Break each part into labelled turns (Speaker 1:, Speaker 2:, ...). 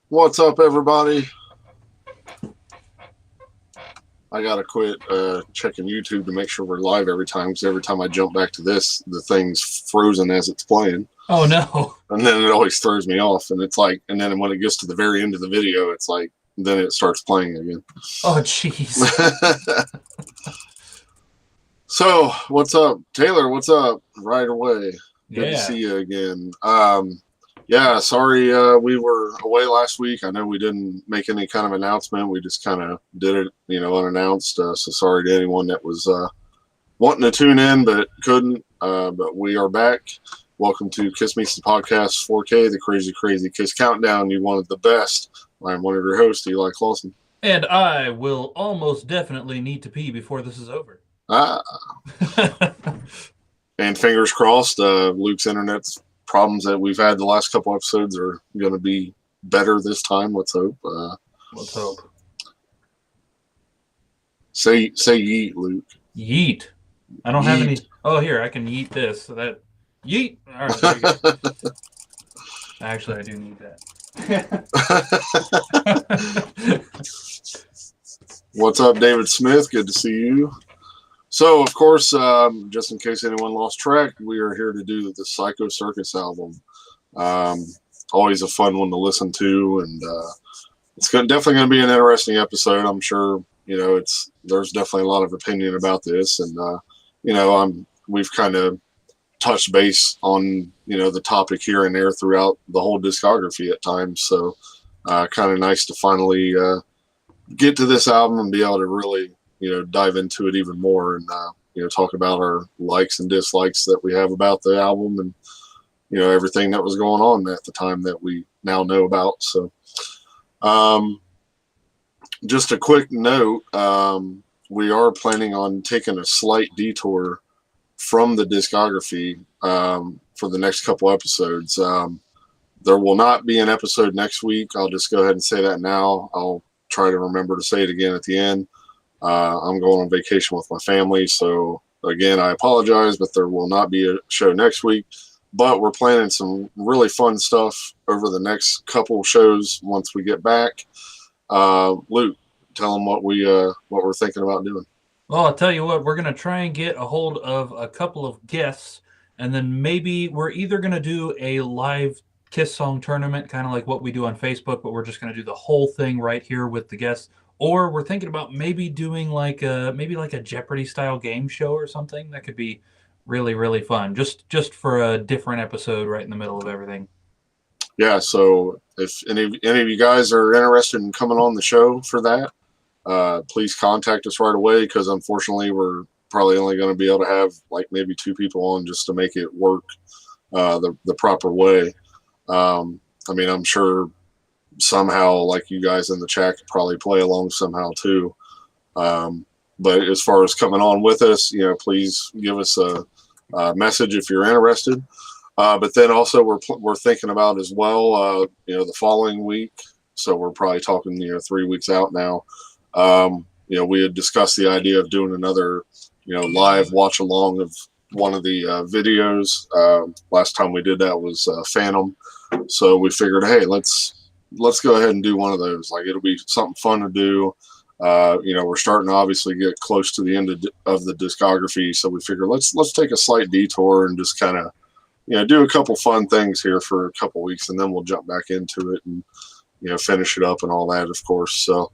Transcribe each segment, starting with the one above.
Speaker 1: What's up, everybody? I gotta quit checking YouTube to make sure we're live every time, because every time I jump back to this, the thing's frozen as it's playing,
Speaker 2: Oh no.
Speaker 1: and then it always throws me off. And it's like, and then when it gets to the very end of the video, it's like, then it starts playing again.
Speaker 2: Oh jeez.
Speaker 1: So, what's up, Taylor? What's up? Right away. Good to see
Speaker 2: Yeah.
Speaker 1: you again. Yeah, sorry we were away last week. I know we didn't make any kind of announcement. We just kind of did it, unannounced. So sorry to anyone that was wanting to tune in but couldn't. But we are back. Welcome to Kiss Meets the Podcast 4K, the Crazy Crazy Kiss Countdown. You wanted the best. I'm one of your hosts, Eli Clausen.
Speaker 2: And I will almost definitely need to pee before this is over.
Speaker 1: Ah, and fingers crossed, Luke's internet's problems that we've had the last couple episodes are going to be better this time. Let's hope.
Speaker 2: Let's hope.
Speaker 1: Say yeet, Luke.
Speaker 2: Yeet. I don't have any.
Speaker 1: Yeet.
Speaker 2: Oh, here, I can yeet this. So that. Yeet. All right, there you go. Actually, I do need that.
Speaker 1: What's up, David Smith? Good to see you. So, of course, just in case anyone lost track, we are here to do the Psycho Circus album. Always a fun one to listen to, and it's definitely going to be an interesting episode. I'm sure there's definitely a lot of opinion about this, and we've kind of touched base on the topic here and there throughout the whole discography at times. So, kind of nice to finally get to this album and be able to really dive into it even more and talk about our likes and dislikes that we have about the album and everything that was going on at the time that we now know about. So just a quick note, we are planning on taking a slight detour from the discography for the next couple episodes. There will not be an episode next week. I'll just go ahead and say that now. I'll try to remember to say it again at the end. I'm going on vacation with my family, so again, I apologize, but there will not be a show next week. But we're planning some really fun stuff over the next couple shows once we get back. Luke, tell them what we're thinking about doing.
Speaker 2: Well, I'll tell you what, we're going to try and get a hold of a couple of guests, and then maybe we're either going to do a live Kiss song tournament, kind of like what we do on Facebook, but we're just going to do the whole thing right here with the guests. Or we're thinking about maybe doing like a Jeopardy style game show or something. That could be really, really fun. Just for a different episode right in the middle of everything.
Speaker 1: Yeah, so if any of you guys are interested in coming on the show for that, please contact us right away, because unfortunately we're probably only going to be able to have like maybe 2 people on just to make it work the proper way. I mean, I'm sure somehow like you guys in the chat could probably play along somehow too. But as far as coming on with us, please give us a message if you're interested. But then also we're thinking about as well, the following week. So we're probably talking, 3 weeks out now. We had discussed the idea of doing another, live watch along of one of the videos. Last time we did that was Phantom. So we figured, hey, let's go ahead and do one of those. Like, it'll be something fun to do. We're starting to obviously get close to the end of the discography, so we figure let's take a slight detour and just kind of do a couple fun things here for a couple weeks, and then we'll jump back into it and finish it up and all that, of course. So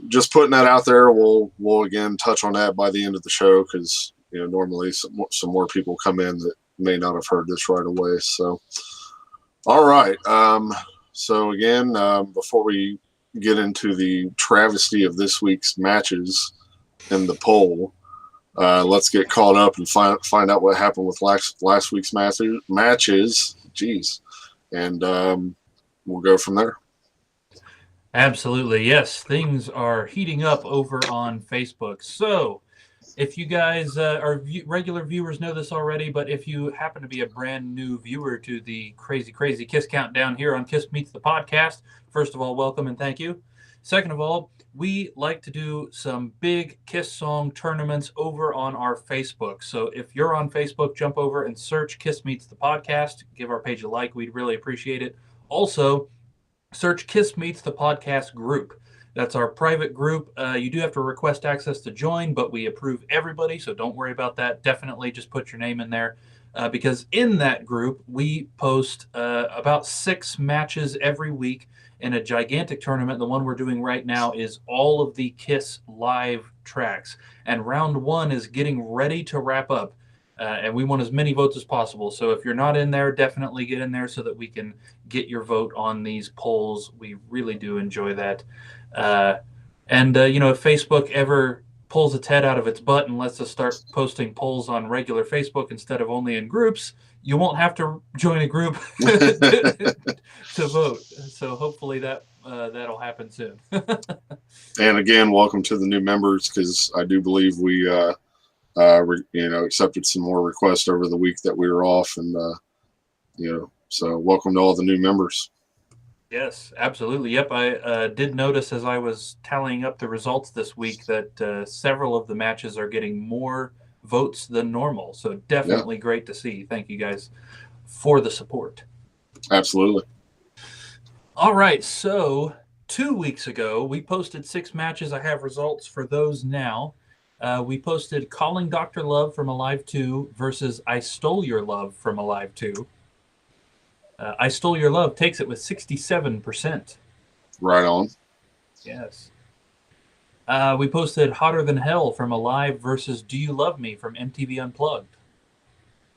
Speaker 1: just putting that out there. We'll again touch on that by the end of the show, because normally some more people come in that may not have heard this right away. So all right. So again, before we get into the travesty of this week's matches in the poll, let's get caught up and find out what happened with last week's matches. Jeez, and we'll go from there.
Speaker 2: Absolutely. Yes, things are heating up over on Facebook. So if you guys are regular viewers know this already, but if you happen to be a brand new viewer to the Crazy Crazy Kiss Countdown here on Kiss Meets the Podcast, first of all, welcome and thank you. Second of all, we like to do some big Kiss song tournaments over on our Facebook. So if you're on Facebook, jump over and search Kiss Meets the Podcast. Give our page a like. We'd really appreciate it. Also, search Kiss Meets the Podcast group. That's our private group. You do have to request access to join, but we approve everybody, so don't worry about that. Definitely just put your name in there. Because in that group, we post about 6 matches every week in a gigantic tournament. The one we're doing right now is all of the Kiss live tracks. And round 1 is getting ready to wrap up. And we want as many votes as possible. So if you're not in there, definitely get in there so that we can get your vote on these polls. We really do enjoy that. If Facebook ever pulls its head out of its butt and lets us start posting polls on regular Facebook instead of only in groups, you won't have to join a group to vote. So hopefully that'll happen soon.
Speaker 1: And again, welcome to the new members, because I do believe we accepted some more requests over the week that we were off, and so welcome to all the new members.
Speaker 2: Yes, absolutely. Yep, I did notice as I was tallying up the results this week that several of the matches are getting more votes than normal. So definitely great to see. Thank you guys for the support.
Speaker 1: Absolutely.
Speaker 2: All right, so 2 weeks ago, we posted 6 matches. I have results for those now. We posted Calling Dr. Love from Alive 2 versus I Stole Your Love from Alive 2. I Stole Your Love takes it with 67%.
Speaker 1: Right on.
Speaker 2: Yes. We posted Hotter Than Hell from Alive versus Do You Love Me from MTV Unplugged.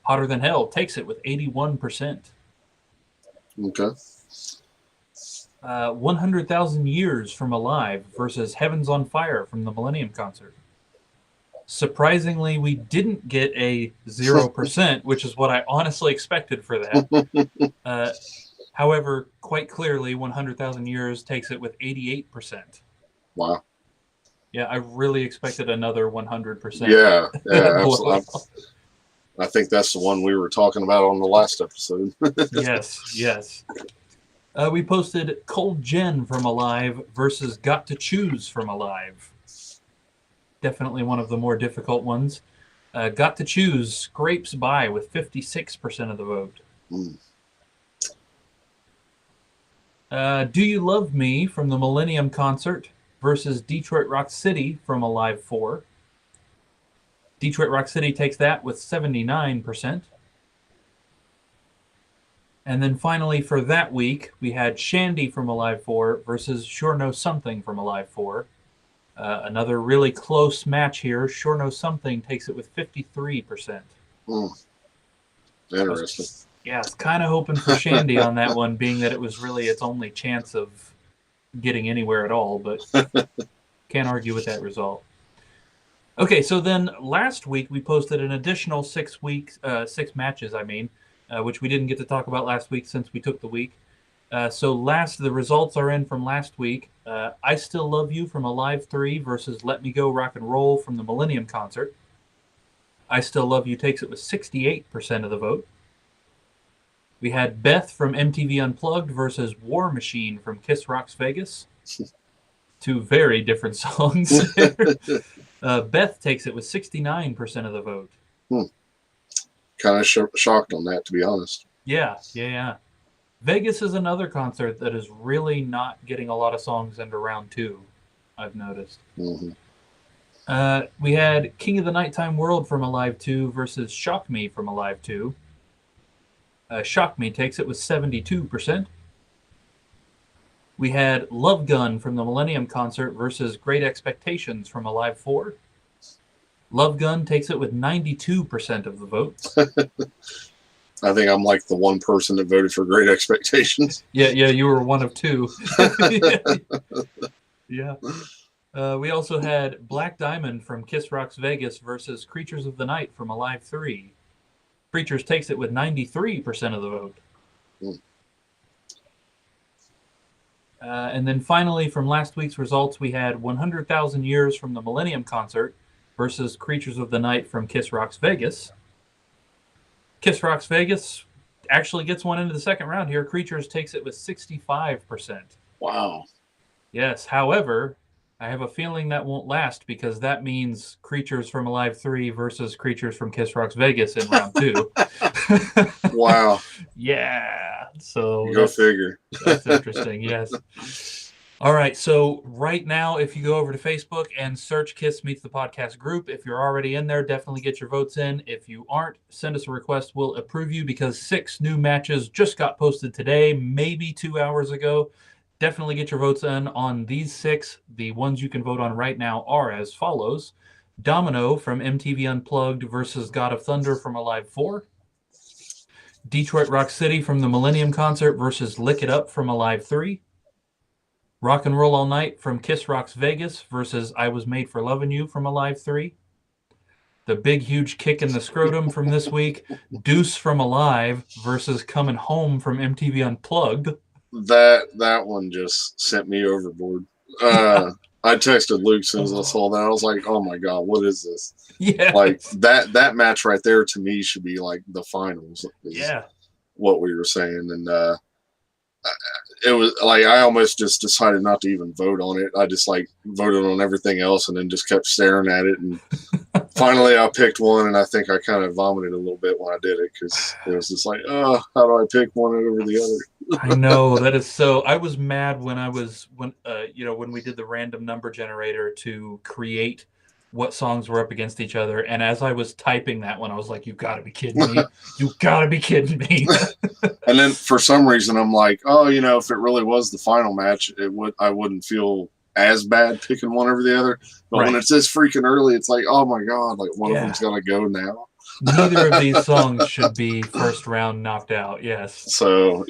Speaker 2: Hotter Than Hell takes it with 81%.
Speaker 1: Okay.
Speaker 2: 100,000 Years from Alive versus Heaven's on Fire from the Millennium Concert. Surprisingly, we didn't get a 0%, which is what I honestly expected for that. However, quite clearly, 100,000 Years takes it with 88%.
Speaker 1: Wow.
Speaker 2: Yeah, I really expected another 100%.
Speaker 1: Yeah, absolutely. I think that's the one we were talking about on the last episode.
Speaker 2: Yes. We posted Cold Gin from Alive versus Got to Choose from Alive. Definitely one of the more difficult ones. Got to Choose scrapes by with 56% of the vote. Do You Love Me from the Millennium Concert versus Detroit Rock City from Alive 4. Detroit Rock City takes that with 79%. And then finally for that week, we had Shandy from Alive 4 versus Sure Know Something from Alive 4. Another really close match here. Sure Know Something takes it with 53%.
Speaker 1: Interesting.
Speaker 2: I was kind of hoping for Shandy on that one, being that it was really its only chance of getting anywhere at all, but can't argue with that result. Okay, so then last week we posted an additional 6 matches, which we didn't get to talk about last week since we took the week. The results are in from last week. I Still Love You from Alive 3 versus Let Me Go Rock and Roll from the Millennium Concert. I Still Love You takes it with 68% of the vote. We had Beth from MTV Unplugged versus War Machine from Kiss Rocks Vegas. 2 very different songs. Beth takes it with 69% of the vote.
Speaker 1: Kind of shocked on that, to be honest.
Speaker 2: Yeah. Vegas is another concert that is really not getting a lot of songs into round 2, I've noticed.
Speaker 1: Mm-hmm.
Speaker 2: We had King of the Nighttime World from Alive 2 versus Shock Me from Alive 2. Shock Me takes it with 72%. We had Love Gun from the Millennium Concert versus Great Expectations from Alive 4. Love Gun takes it with 92% of the vote.
Speaker 1: I think I'm like the one person that voted for Great Expectations.
Speaker 2: Yeah, you were one of 2. Yeah. We also had Black Diamond from Kiss Rocks Vegas versus Creatures of the Night from Alive 3. Creatures takes it with 93% of the vote. And then finally, from last week's results, we had 100,000 Years from the Millennium Concert versus Creatures of the Night from Kiss Rocks Vegas. Kiss Rocks Vegas actually gets one into the second round here. Creatures takes it with 65%.
Speaker 1: Wow.
Speaker 2: Yes. However, I have a feeling that won't last, because that means Creatures from Alive 3 versus Creatures from Kiss Rocks Vegas in round 2.
Speaker 1: Wow.
Speaker 2: Yeah. So
Speaker 1: Go figure.
Speaker 2: that's interesting. Yes. All right. So right now, if you go over to Facebook and search Kiss Meets the Podcast group, if you're already in there, definitely get your votes in. If you aren't, send us a request. We'll approve you because 6 new matches just got posted today, maybe 2 hours ago. Definitely get your votes in on these 6. The ones you can vote on right now are as follows. Domino from MTV Unplugged versus God of Thunder from Alive 4. Detroit Rock City from the Millennium Concert versus Lick It Up from Alive 3. Rock and Roll All Night from Kiss Rocks Vegas versus I Was Made for Loving You from Alive 3. The Big Huge Kick in the Scrotum from this week, Deuce from Alive versus Coming Home from MTV Unplugged.
Speaker 1: That one just sent me overboard. I texted Luke as soon as I saw that. I was like, "Oh my god, what is this?"
Speaker 2: Yeah,
Speaker 1: Like that match right there to me should be like the finals.
Speaker 2: Yeah,
Speaker 1: what we were saying, and it was like I almost just decided not to even vote on it. I just like voted on everything else, and then just kept staring at it. And finally, I picked one, and I think I kind of vomited a little bit when I did it because it was just like, oh, how do I pick one over the other?
Speaker 2: I know that is so. I was mad when when we did the random number generator to create what songs were up against each other, and as I was typing that one, I was like, "You got to be kidding me! You got to be kidding me!"
Speaker 1: And then for some reason, I'm like, "Oh, if it really was the final match, I wouldn't feel as bad picking one over the other." But when it's this freaking early, it's like, "Oh my god! Like one of them's got to go now."
Speaker 2: Neither of these songs should be first round knocked out. Yes.
Speaker 1: So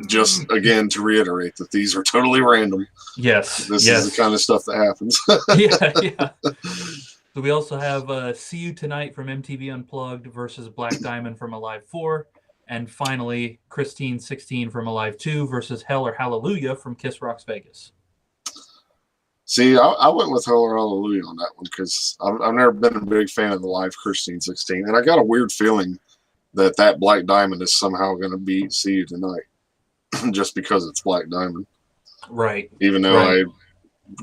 Speaker 1: just again to reiterate that these are totally random.
Speaker 2: Yes.
Speaker 1: This is the kind of stuff that happens.
Speaker 2: Yeah. So we also have See You Tonight from MTV Unplugged versus Black Diamond from Alive 4. And finally, Christine 16 from Alive 2 versus Hell or Hallelujah from Kiss Rocks Vegas.
Speaker 1: See, I went with Hell or Hallelujah on that one because I've never been a big fan of the live Christine 16. And I got a weird feeling that Black Diamond is somehow going to beat See You Tonight just because it's Black Diamond.
Speaker 2: Right.
Speaker 1: Even though I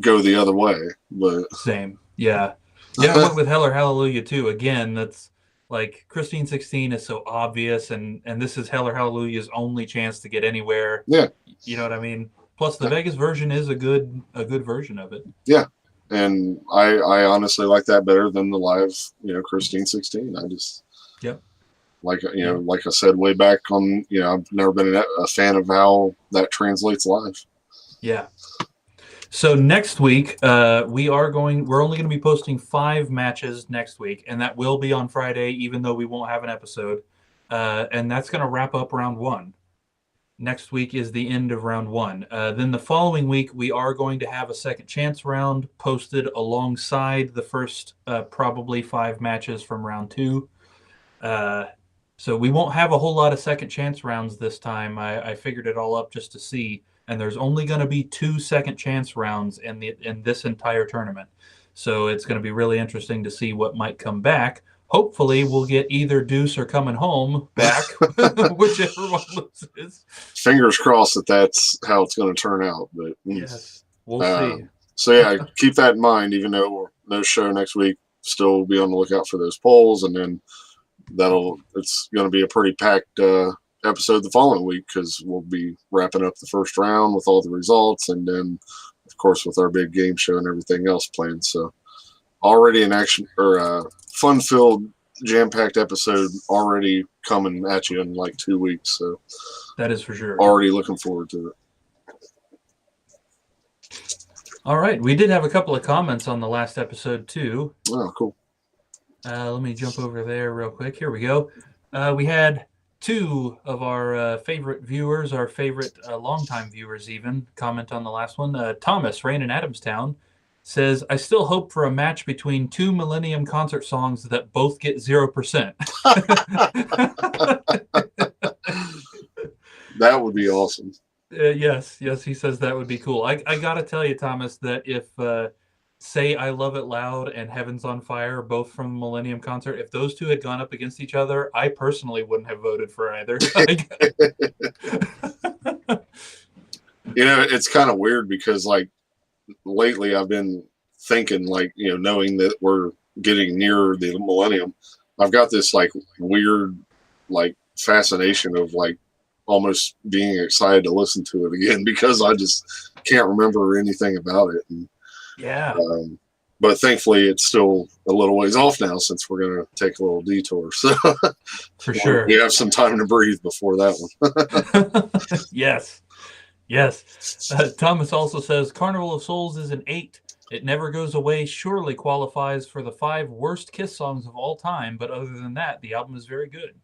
Speaker 1: go the other way. But
Speaker 2: same. Yeah. Yeah, I went with Hell or Hallelujah too. Again, that's like Christine 16 is so obvious, and this is Hell or Hallelujah's only chance to get anywhere.
Speaker 1: Yeah.
Speaker 2: You know what I mean? Plus, the Vegas version is a good version of it.
Speaker 1: Yeah, and I honestly like that better than the live, Christine 16. I just like like I said way back on, I've never been a fan of how that translates live.
Speaker 2: Yeah. So next week, we're only going to be posting 5 matches next week, and that will be on Friday, even though we won't have an episode. And that's going to wrap up round 1. Next week is the end of round 1. Then the following week, we are going to have a second chance round posted alongside the first probably 5 matches from round 2. So we won't have a whole lot of second chance rounds this time. I figured it all up just to see. And there's only going to be 2 second chance rounds in this entire tournament. So it's going to be really interesting to see what might come back. Hopefully, we'll get either Deuce or Coming Home back, whichever one loses.
Speaker 1: Fingers crossed that's how it's going to turn out. But
Speaker 2: yes, we'll see.
Speaker 1: So yeah, keep that in mind. Even though no show next week, still be on the lookout for those polls, and then it's going to be a pretty packed episode the following week because we'll be wrapping up the first round with all the results, and then of course with our big game show and everything else planned. So already an action or fun-filled, jam-packed episode already coming at you in like 2 weeks. So
Speaker 2: that is for sure.
Speaker 1: Already looking forward to
Speaker 2: it. All right, we did have a couple of comments on the last episode too.
Speaker 1: Oh, cool.
Speaker 2: Let me jump over there real quick. Here we go. We had 2 of our favorite viewers, our favorite longtime viewers even, comment on the last one. Thomas, Rain in Adamstown, says, I still hope for a match between 2 Millennium Concert songs that both get 0%.
Speaker 1: That would be awesome.
Speaker 2: Yes, he says that would be cool. I got to tell you, Thomas, that if Say I Love It Loud and Heaven's on Fire, both from the Millennium Concert, if those 2 had gone up against each other, I personally wouldn't have voted for either.
Speaker 1: It's kind of weird because like lately I've been thinking like, knowing that we're getting near the millennium, I've got this like weird like fascination of like almost being excited to listen to it again because I just can't remember anything about it. And,
Speaker 2: Yeah,
Speaker 1: but thankfully, it's still a little ways off now since we're going to take a little detour. So
Speaker 2: for sure.
Speaker 1: we have some time to breathe before that one.
Speaker 2: Yes. Yes. Thomas also says Carnival of Souls is an 8. It Never Goes Away surely qualifies for the 5 worst Kiss songs of all time, but other than that, the album is very good.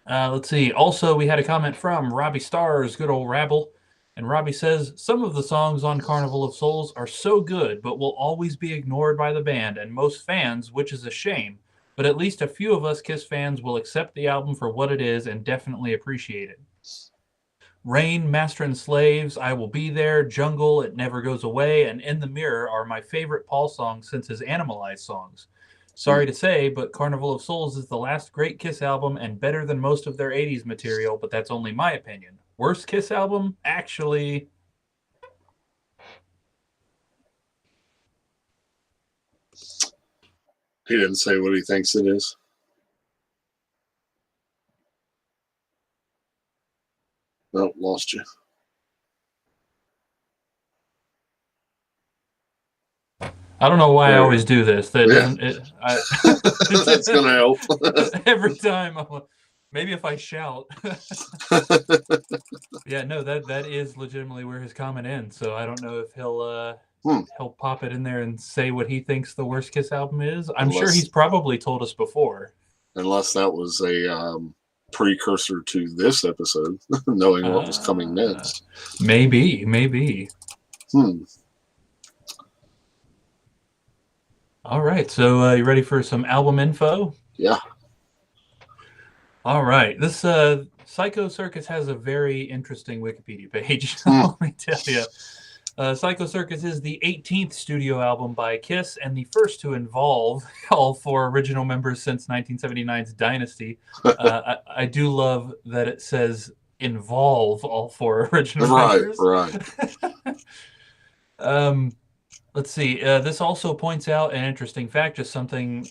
Speaker 2: Let's see. Also, we had a comment from Robbie Stars, good old Rabble. And Robbie says, some of the songs on Carnival of Souls are so good, but will always be ignored by the band and most fans, which is a shame. But at least a few of us Kiss fans will accept the album for what it is and definitely appreciate it. Rain, Master and Slaves, I Will Be There, Jungle, It Never Goes Away, and In the Mirror are my favorite Paul songs since his Animalized songs. Sorry to say, but Carnival of Souls is the last great Kiss album and better than most of their 80s material, but that's only my opinion. Worst Kiss album? Actually,
Speaker 1: He didn't say what he thinks it is. Nope, lost you.
Speaker 2: I don't know why I
Speaker 1: There.
Speaker 2: always do this. That
Speaker 1: Yeah.
Speaker 2: doesn't.
Speaker 1: That's going to help.
Speaker 2: Every time, maybe if I shout. Yeah, no, that is legitimately where his comment ends. So I don't know if he'll pop it in there and say what he thinks the worst Kiss album is. I'm sure he's probably told us before.
Speaker 1: Unless that was a precursor to this episode, knowing what was coming next.
Speaker 2: Maybe. All right, so you ready for some album info?
Speaker 1: Yeah.
Speaker 2: All right, this Psycho Circus has a very interesting Wikipedia page. Let me tell you. Psycho Circus is the 18th studio album by Kiss and the first to involve all 4 original members since 1979's Dynasty. I do love that it says involve all 4 original members.
Speaker 1: Right.
Speaker 2: Let's see. This also points out an interesting fact, just something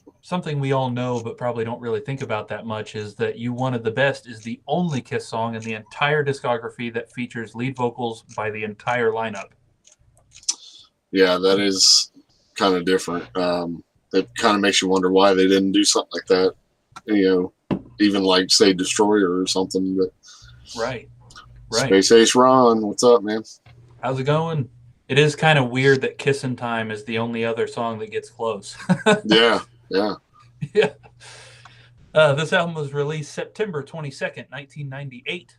Speaker 2: we all know but probably don't really think about that much, is that You Wanted the Best is the only Kiss song in the entire discography that features lead vocals by the entire lineup.
Speaker 1: Yeah, that is kind of different. It kind of makes you wonder why they didn't do something like that. Even like, say, Destroyer or something. But
Speaker 2: Right.
Speaker 1: Space Ace Ron, what's up, man?
Speaker 2: How's it going? It is kind of weird that Kissin' Time is the only other song that gets close.
Speaker 1: Yeah.
Speaker 2: Yeah. This album was released September 22nd, 1998.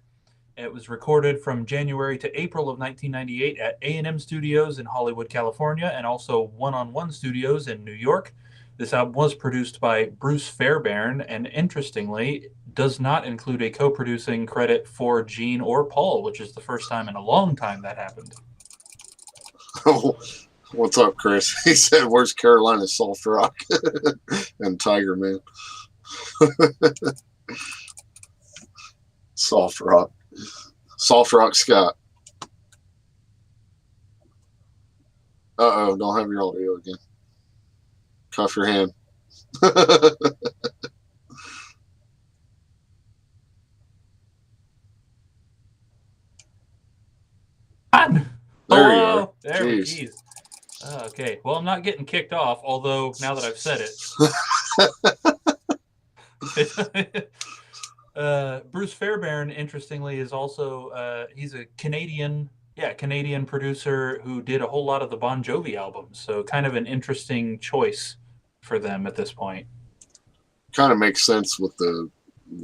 Speaker 2: It was recorded from January to April of 1998 at A&M Studios in Hollywood, California, and also One on One Studios in New York. This album was produced by Bruce Fairbairn, and interestingly, does not include a co-producing credit for Gene or Paul, which is the first time in a long time that happened.
Speaker 1: What's up, Chris? He said, where's Carolina's Soft Rock and Tiger Man? Soft Rock Scott. Don't have your audio again. Cuff your hand. There you are.
Speaker 2: There we go. Okay. Well, I'm not getting kicked off, although now that I've said it. Bruce Fairbairn, interestingly, is also he's a Canadian producer who did a whole lot of the Bon Jovi albums. So kind of an interesting choice for them at this point.
Speaker 1: Kind of makes sense with the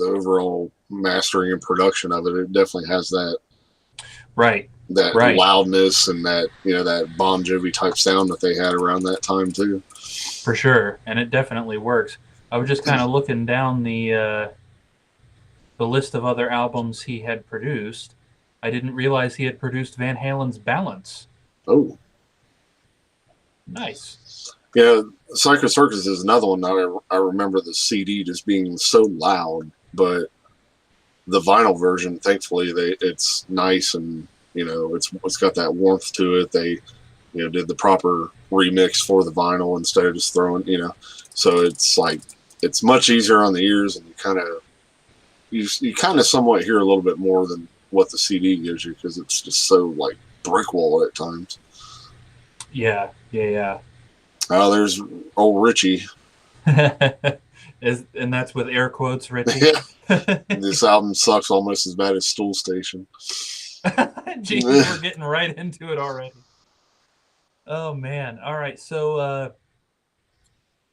Speaker 1: overall mastering and production of it. It definitely has that.
Speaker 2: Right.
Speaker 1: That loudness and that, that Bon Jovi type sound that they had around that time too.
Speaker 2: For sure, and it definitely works. I was just kind of looking down the list of other albums he had produced. I didn't realize he had produced Van Halen's Balance.
Speaker 1: Oh,
Speaker 2: nice.
Speaker 1: Yeah, Psycho Circus is another one that I remember the CD just being so loud, but the vinyl version, thankfully, it's nice and it's got that warmth to it. They did the proper remix for the vinyl instead of just throwing so it's like it's much easier on the ears, and you kind of somewhat hear a little bit more than what the CD gives you because it's just so like brick wall at times.
Speaker 2: Yeah, yeah,
Speaker 1: There's old Richie.
Speaker 2: yeah. And that's with air quotes, Richie.
Speaker 1: This album sucks almost as bad as Stool Station.
Speaker 2: Jeez, we're getting right into it already. Oh man! All right, so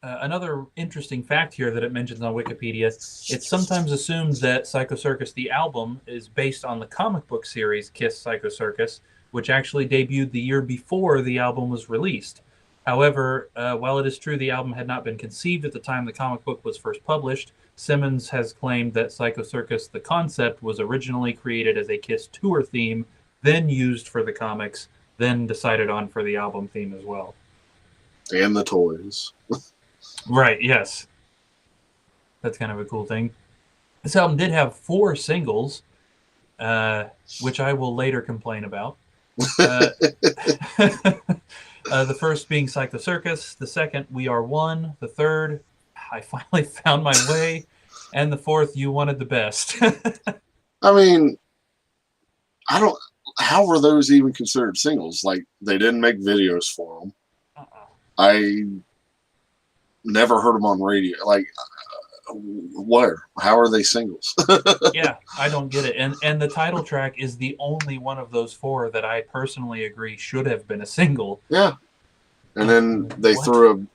Speaker 2: another interesting fact here that it mentions on Wikipedia: it's sometimes assumed that Psycho Circus, the album, is based on the comic book series Kiss Psycho Circus, which actually debuted the year before the album was released. However, while it is true the album had not been conceived at the time the comic book was first published, Simmons has claimed that Psycho Circus, the concept, was originally created as a Kiss tour theme, then used for the comics, then decided on for the album theme as well.
Speaker 1: And the toys.
Speaker 2: Right, yes. That's kind of a cool thing. This album did have 4 singles, which I will later complain about. The first being Psycho Circus, the second, We Are One, the third, I Finally Found My Way, and the fourth, You Wanted the Best.
Speaker 1: I mean, how were those even considered singles? Like, they didn't make videos for them. I never heard them on radio. Like, where? How are they singles?
Speaker 2: Yeah, I don't get it. And the title track is the only one of those 4 that I personally agree should have been a single.
Speaker 1: Yeah. And then they threw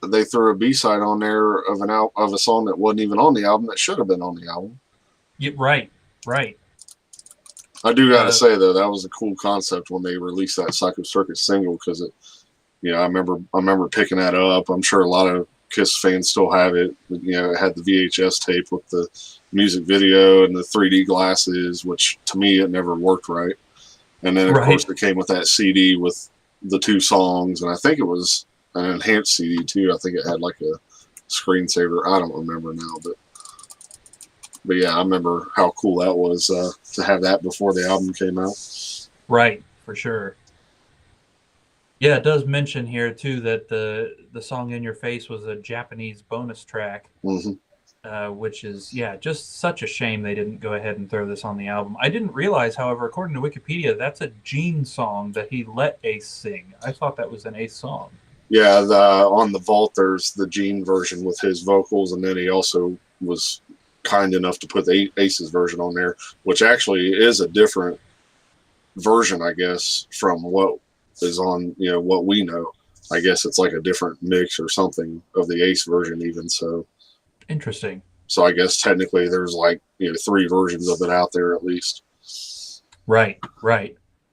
Speaker 1: a B-side on there of a song that wasn't even on the album that should have been on the album.
Speaker 2: Yeah, right.
Speaker 1: I do gotta say though, that was a cool concept when they released that Psycho Circus single because I remember picking that up. I'm sure a lot of Kiss fans still have it. It had the VHS tape with the music video and the 3D glasses, which to me it never worked right. And then of course it came with that CD with the 2 songs, and I think it was an enhanced CD too. I think it had like a screensaver. I don't remember now, but yeah, I remember how cool that was to have that before the album came out.
Speaker 2: Right, for sure. Yeah, it does mention here too that the song "In Your Face" was a Japanese bonus track, which is just such a shame they didn't go ahead and throw this on the album. I didn't realize, however, according to Wikipedia, that's a Gene song that he let Ace sing. I thought that was an Ace song.
Speaker 1: Yeah, on the Vault, there's the Gene version with his vocals, and then he also was kind enough to put the Ace's version on there, which actually is a different version, I guess, from what is on, what we know. I guess it's like a different mix or something of the Ace version even, so.
Speaker 2: Interesting.
Speaker 1: So I guess technically there's like, 3 versions of it out there at least.
Speaker 2: Right.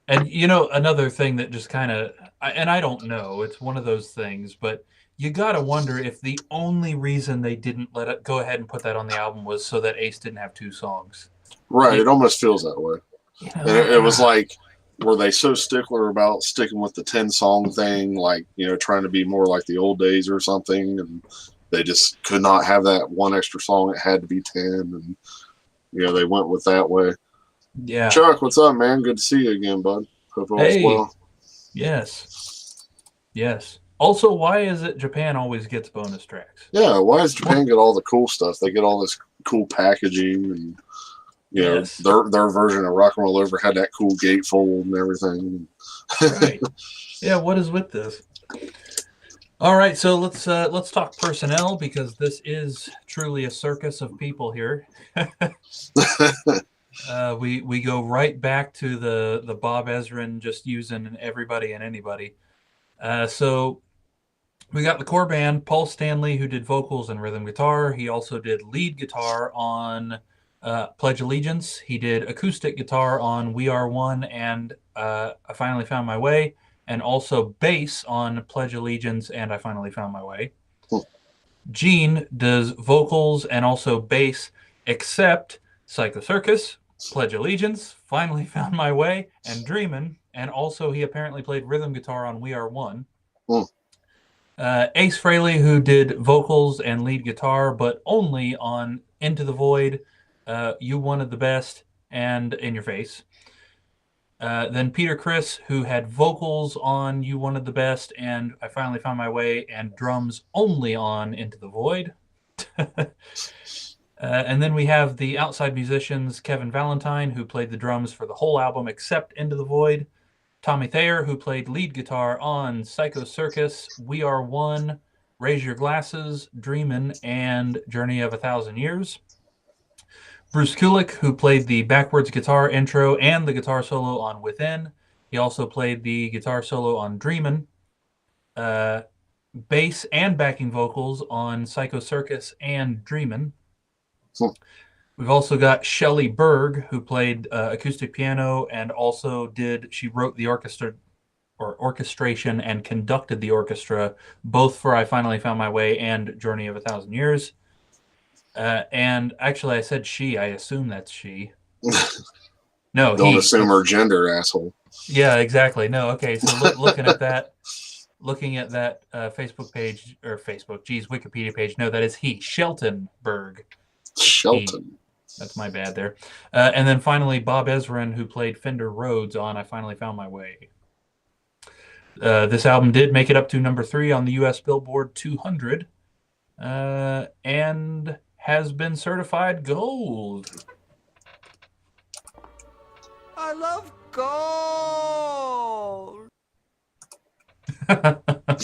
Speaker 2: And another thing that just kind of, and I don't know, it's one of those things, but you got to wonder if the only reason they didn't let it go ahead and put that on the album was so that Ace didn't have 2 songs.
Speaker 1: Right. It almost feels that way. And it was like, were they so stickler about sticking with the 10-song thing, like, trying to be more like the old days or something, and they just could not have that one extra song. It had to be 10, and, they went with that way.
Speaker 2: Yeah.
Speaker 1: Chuck, what's up, man? Good to see you again, bud. Hope all's well.
Speaker 2: Yes. Also, why is it Japan always gets bonus tracks?
Speaker 1: Yeah, why does Japan get all the cool stuff? They get all this cool packaging, and their version of Rock and Roll Over had that cool gatefold and everything.
Speaker 2: Right. Yeah, what is with this? All right, so let's talk personnel, because this is truly a circus of people here. We go right back to the Bob Ezrin just using everybody and anybody. So we got the core band, Paul Stanley, who did vocals and rhythm guitar. He also did lead guitar on Pledge Allegiance. He did acoustic guitar on We Are One and I Finally Found My Way, and also bass on Pledge Allegiance and I Finally Found My Way.
Speaker 1: Cool.
Speaker 2: Gene does vocals and also bass, except Psycho Circus, Pledge Allegiance, Finally Found My Way, and Dreamin'. And also he apparently played rhythm guitar on We Are One.
Speaker 1: Cool.
Speaker 2: Ace Frehley, who did vocals and lead guitar, but only on Into the Void, You Wanted the Best, and In Your Face. Then Peter Criss, who had vocals on You Wanted the Best and I Finally Found My Way, and drums only on Into the Void. And then we have the outside musicians, Kevin Valentine, who played the drums for the whole album except Into the Void, Tommy Thayer, who played lead guitar on Psycho Circus, We Are One, Raise Your Glasses, Dreamin', and Journey of a Thousand Years. Bruce Kulick, who played the backwards guitar intro and the guitar solo on Within. He also played the guitar solo on Dreamin', bass and backing vocals on Psycho Circus and Dreamin'. We've also got Shelley Berg, who played acoustic piano and also she wrote the orchestration and conducted the orchestra, both for I Finally Found My Way and Journey of a Thousand Years. And actually, I said she. I assume that's she. No,
Speaker 1: Don't assume her gender, asshole.
Speaker 2: Yeah, exactly. No, okay. So looking at that Facebook page Wikipedia page. No, that is he, Shelton Berg.
Speaker 1: Shelton.
Speaker 2: He. That's my bad there. And then finally, Bob Ezrin, who played Fender Rhodes on I Finally Found My Way. This album did make it up to number 3 on the U.S. Billboard 200 and has been certified gold.
Speaker 3: I love gold.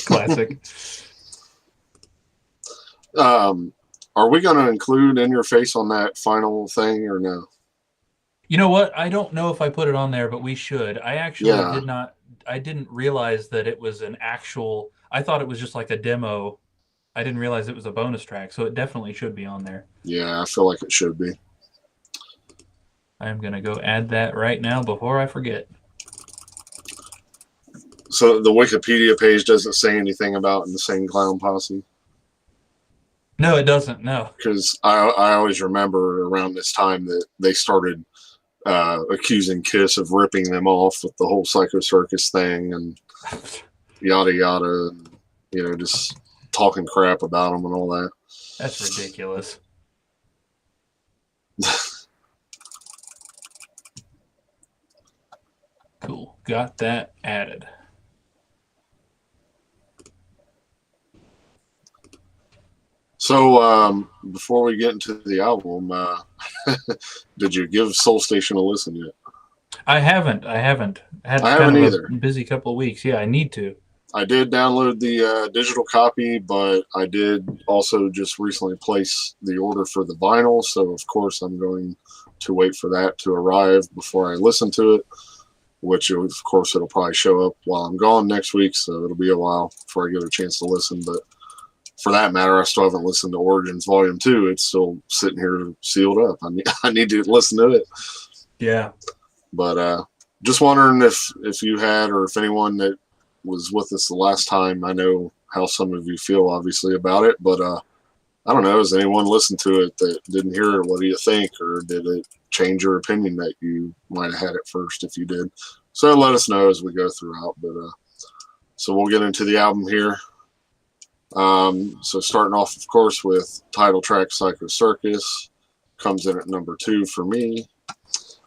Speaker 2: Classic.
Speaker 1: Are we going to include In Your Face on that final thing or no?
Speaker 2: You know what? I don't know if I put it on there, but we should. I actually did not. I didn't realize that it was an actual. I thought it was just like a demo. I didn't realize it was a bonus track, so it definitely should be on there.
Speaker 1: Yeah, I feel like it should be.
Speaker 2: I'm going to go add that right now before I forget.
Speaker 1: So the Wikipedia page doesn't say anything about Insane Clown Posse?
Speaker 2: No, it doesn't, no.
Speaker 1: Because I always remember around this time that they started accusing Kiss of ripping them off with the whole Psycho Circus thing and yada yada, and, you know, just talking crap about them and all that.
Speaker 2: That's ridiculous. Cool. Got that added.
Speaker 1: So before we get into the album, did you give Soul Station a listen yet?
Speaker 2: I haven't. I haven't
Speaker 1: either.
Speaker 2: A busy couple of weeks. Yeah, I need to.
Speaker 1: I did download the digital copy, but I did also just recently place the order for the vinyl. So, of course, I'm going to wait for that to arrive before I listen to it, which, of course, it'll probably show up while I'm gone next week. So it'll be a while before I get a chance to listen. But for that matter, I still haven't listened to Origins Volume 2. It's still sitting here sealed up. I need to listen to it.
Speaker 2: Yeah.
Speaker 1: But just wondering if you had, or if anyone that was with us the last time, I know how some of you feel, obviously, about it. But I don't know. Has anyone listened to it that didn't hear it? What do you think? Or did it change your opinion that you might have had at first if you did? So let us know as we go throughout. But so we'll get into the album here. So starting off, of course, with title track Psycho Circus, comes in at number 2 for me.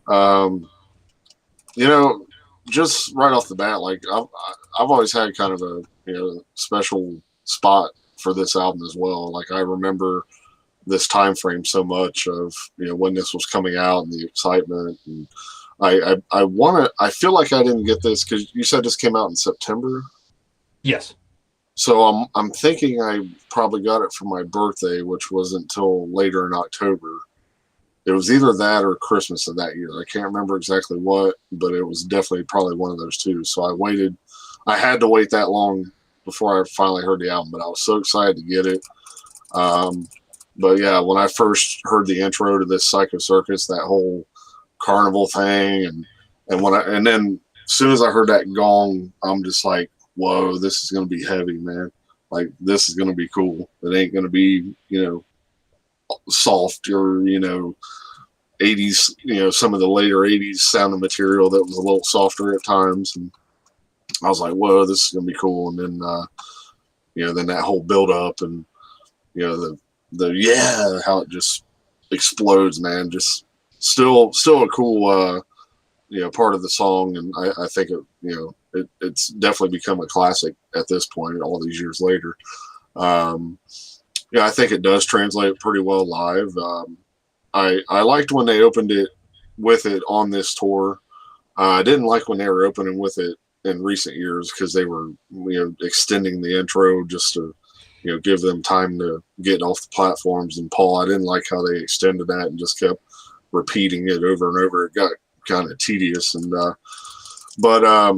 Speaker 1: You know, just right off the bat, like I've always had kind of a special spot for this album as well. Like I remember this time frame so much of when this was coming out and the excitement, and I feel like I didn't get this because you said this came out in September.
Speaker 2: Yes.
Speaker 1: So I'm thinking I probably got it for my birthday, which wasn't until later in October. It was either that or Christmas of that year. I can't remember exactly what, but it was definitely probably one of those two. So I waited. I had to wait that long before I finally heard the album, but I was so excited to get it. But yeah, when I first heard the intro to this Psycho Circus, that whole carnival thing, and then as soon as I heard that gong, I'm just like, whoa, this is going to be heavy, man. Like, this is going to be cool. It ain't going to be, soft or, 80s, some of the later 80s sounding material that was a little softer at times. And I was like, whoa, this is going to be cool. And then, then that whole build up and, how it just explodes, man. Just still a cool, part of the song. And I think it's definitely become a classic at this point, all these years later. Yeah, I think it does translate pretty well live. I liked when they opened it with it on this tour. I didn't like when they were opening with it in recent years because they were extending the intro just to give them time to get off the platforms. And Paul, I didn't like how they extended that and just kept repeating it over and over. It got kind of tedious. And but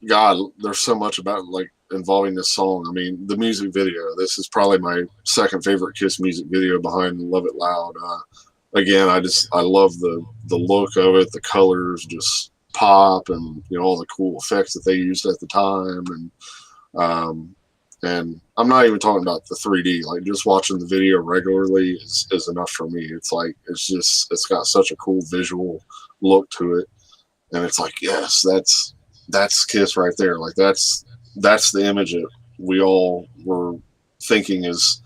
Speaker 1: God, there's so much about like involving this song. I mean, the music video. This is probably my second favorite Kiss music video behind "Love It Loud." Again, I love the look of it, the colors just pop, and all the cool effects that they used at the time, and I'm not even talking about the 3D. Like just watching the video regularly is enough for me. It's like it's got such a cool visual look to it, and it's like yes, that's Kiss right there. Like that's the image that we all were thinking is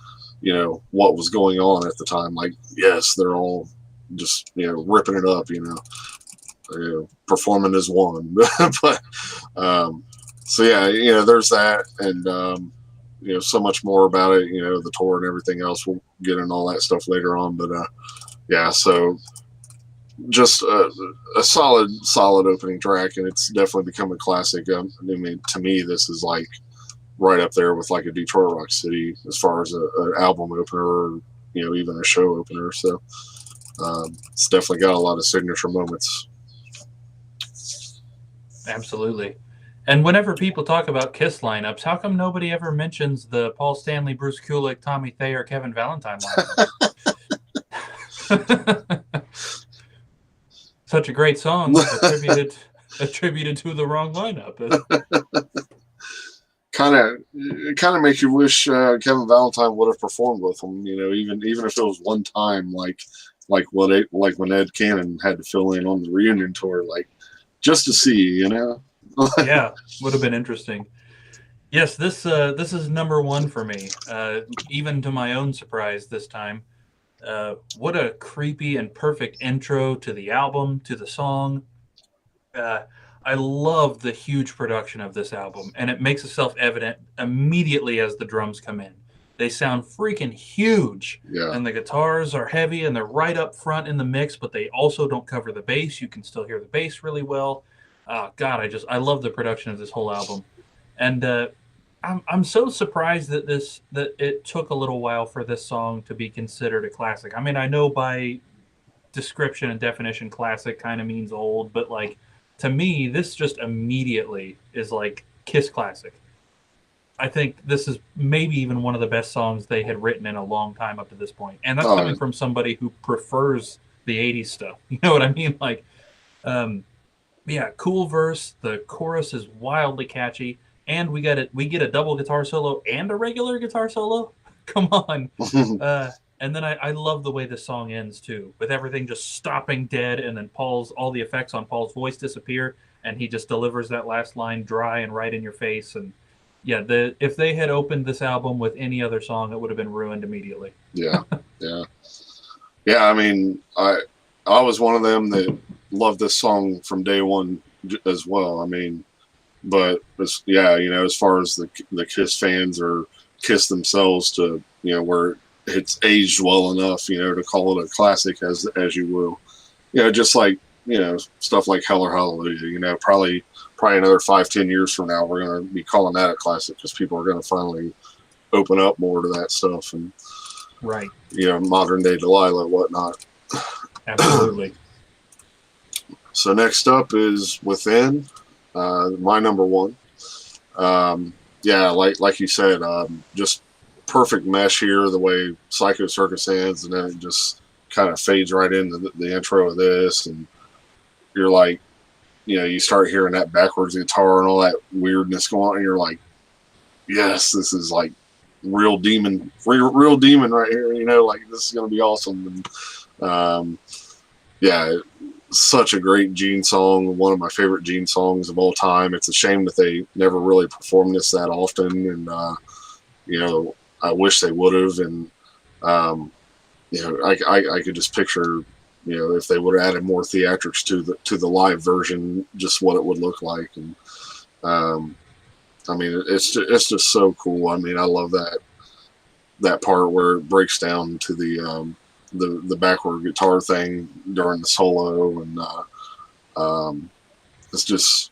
Speaker 1: what was going on at the time. Like yes, they're all just ripping it up, performing as one. But so yeah, there's that, and so much more about it, the tour and everything else. We'll get into all that stuff later on, but yeah, so just a solid opening track, and it's definitely become a classic. I mean, to me, this is like right up there with like a Detroit Rock City as far as an album opener, or even a show opener. So it's definitely got a lot of signature moments.
Speaker 2: Absolutely. And whenever people talk about Kiss lineups, how come nobody ever mentions the Paul Stanley, Bruce Kulick, Tommy Thayer, Kevin Valentine lineup? Such a great song attributed to the wrong lineup.
Speaker 1: Kind of makes you wish Kevin Valentine would have performed with them. Even if it was one time, like when Ed Cannon had to fill in on the reunion tour, like just to see,
Speaker 2: Yeah, would have been interesting. Yes, this is number one for me. Even to my own surprise this time. What a creepy and perfect intro to the album, to the song. I love the huge production of this album, and it makes itself evident immediately as the drums come in. They sound freaking huge, and the guitars are heavy, and they're right up front in the mix, but they also don't cover the bass. You can still hear the bass really well. God, I love the production of this whole album, and I'm so surprised that it took a little while for this song to be considered a classic. I mean, I know by description and definition, classic kind of means old, but like to me, this just immediately is like Kiss classic. I think this is maybe even one of the best songs they had written in a long time up to this point, and that's coming from somebody who prefers the '80s stuff. You know what I mean? Like, yeah, cool verse. The chorus is wildly catchy. And we get a double guitar solo and a regular guitar solo. Come on. And then I love the way the song ends too, with everything just stopping dead, and then all the effects on Paul's voice disappear, and he just delivers that last line dry and right in your face. And yeah, if they had opened this album with any other song, it would have been ruined immediately.
Speaker 1: Yeah. I mean, I was one of them that loved this song from day one as well. I mean. But as far as the Kiss fans or Kiss themselves, to where it's aged well enough, to call it a classic as you will, just like stuff like Hell or Hallelujah, probably another 5-10 years from now we're gonna be calling that a classic because people are gonna finally open up more to that stuff, and
Speaker 2: right,
Speaker 1: modern day Delilah, whatnot.
Speaker 2: Absolutely.
Speaker 1: So next up is Within. My number one. Like you said, just perfect mesh here, the way Psycho Circus ends, and then it just kind of fades right into the intro of this, and you're like, you start hearing that backwards guitar and all that weirdness going on, and you're like, yes, this is like real demon right here, like this is going to be awesome. And such a great Gene song, one of my favorite Gene songs of all time. It's a shame that they never really performed this that often, and I wish they would have. And I could just picture, if they would have added more theatrics to the live version, just what it would look like. And I mean, it's just so cool. I mean, I love that that part where it breaks down to the backward guitar thing during the solo, and it's just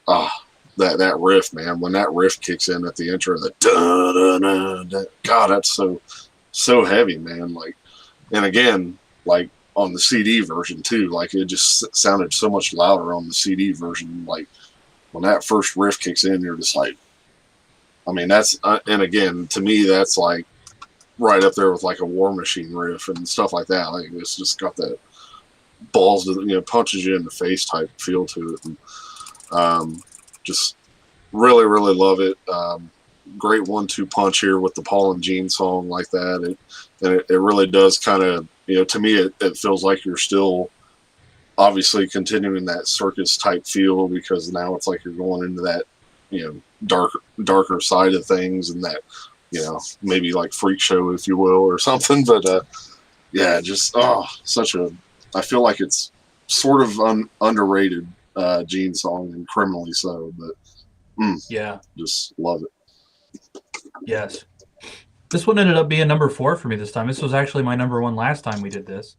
Speaker 1: that riff, man. When that riff kicks in at the intro, the da da da da, God, that's so heavy, man. Like, and again, like on the CD version too, like it just sounded so much louder on the CD version. Like when that first riff kicks in, you're just like, I mean, that's and again, to me, that's like right up there with like a War Machine riff and stuff like that. Like it's just got that balls to, punches you in the face type feel to it, and just really love it. Great 1-2 punch here with the Paul and Gene song like that. It really does kind of, to me, it feels like you're still obviously continuing that Circus type feel, because now it's like you're going into that, darker side of things, and that, maybe like freak show, if you will, or something. But yeah, just I feel like it's sort of underrated Gene song, and criminally so. But
Speaker 2: Yeah,
Speaker 1: just love it.
Speaker 2: yes. This one ended up being number 4 for me this time. This was actually my number 1 last time we did this.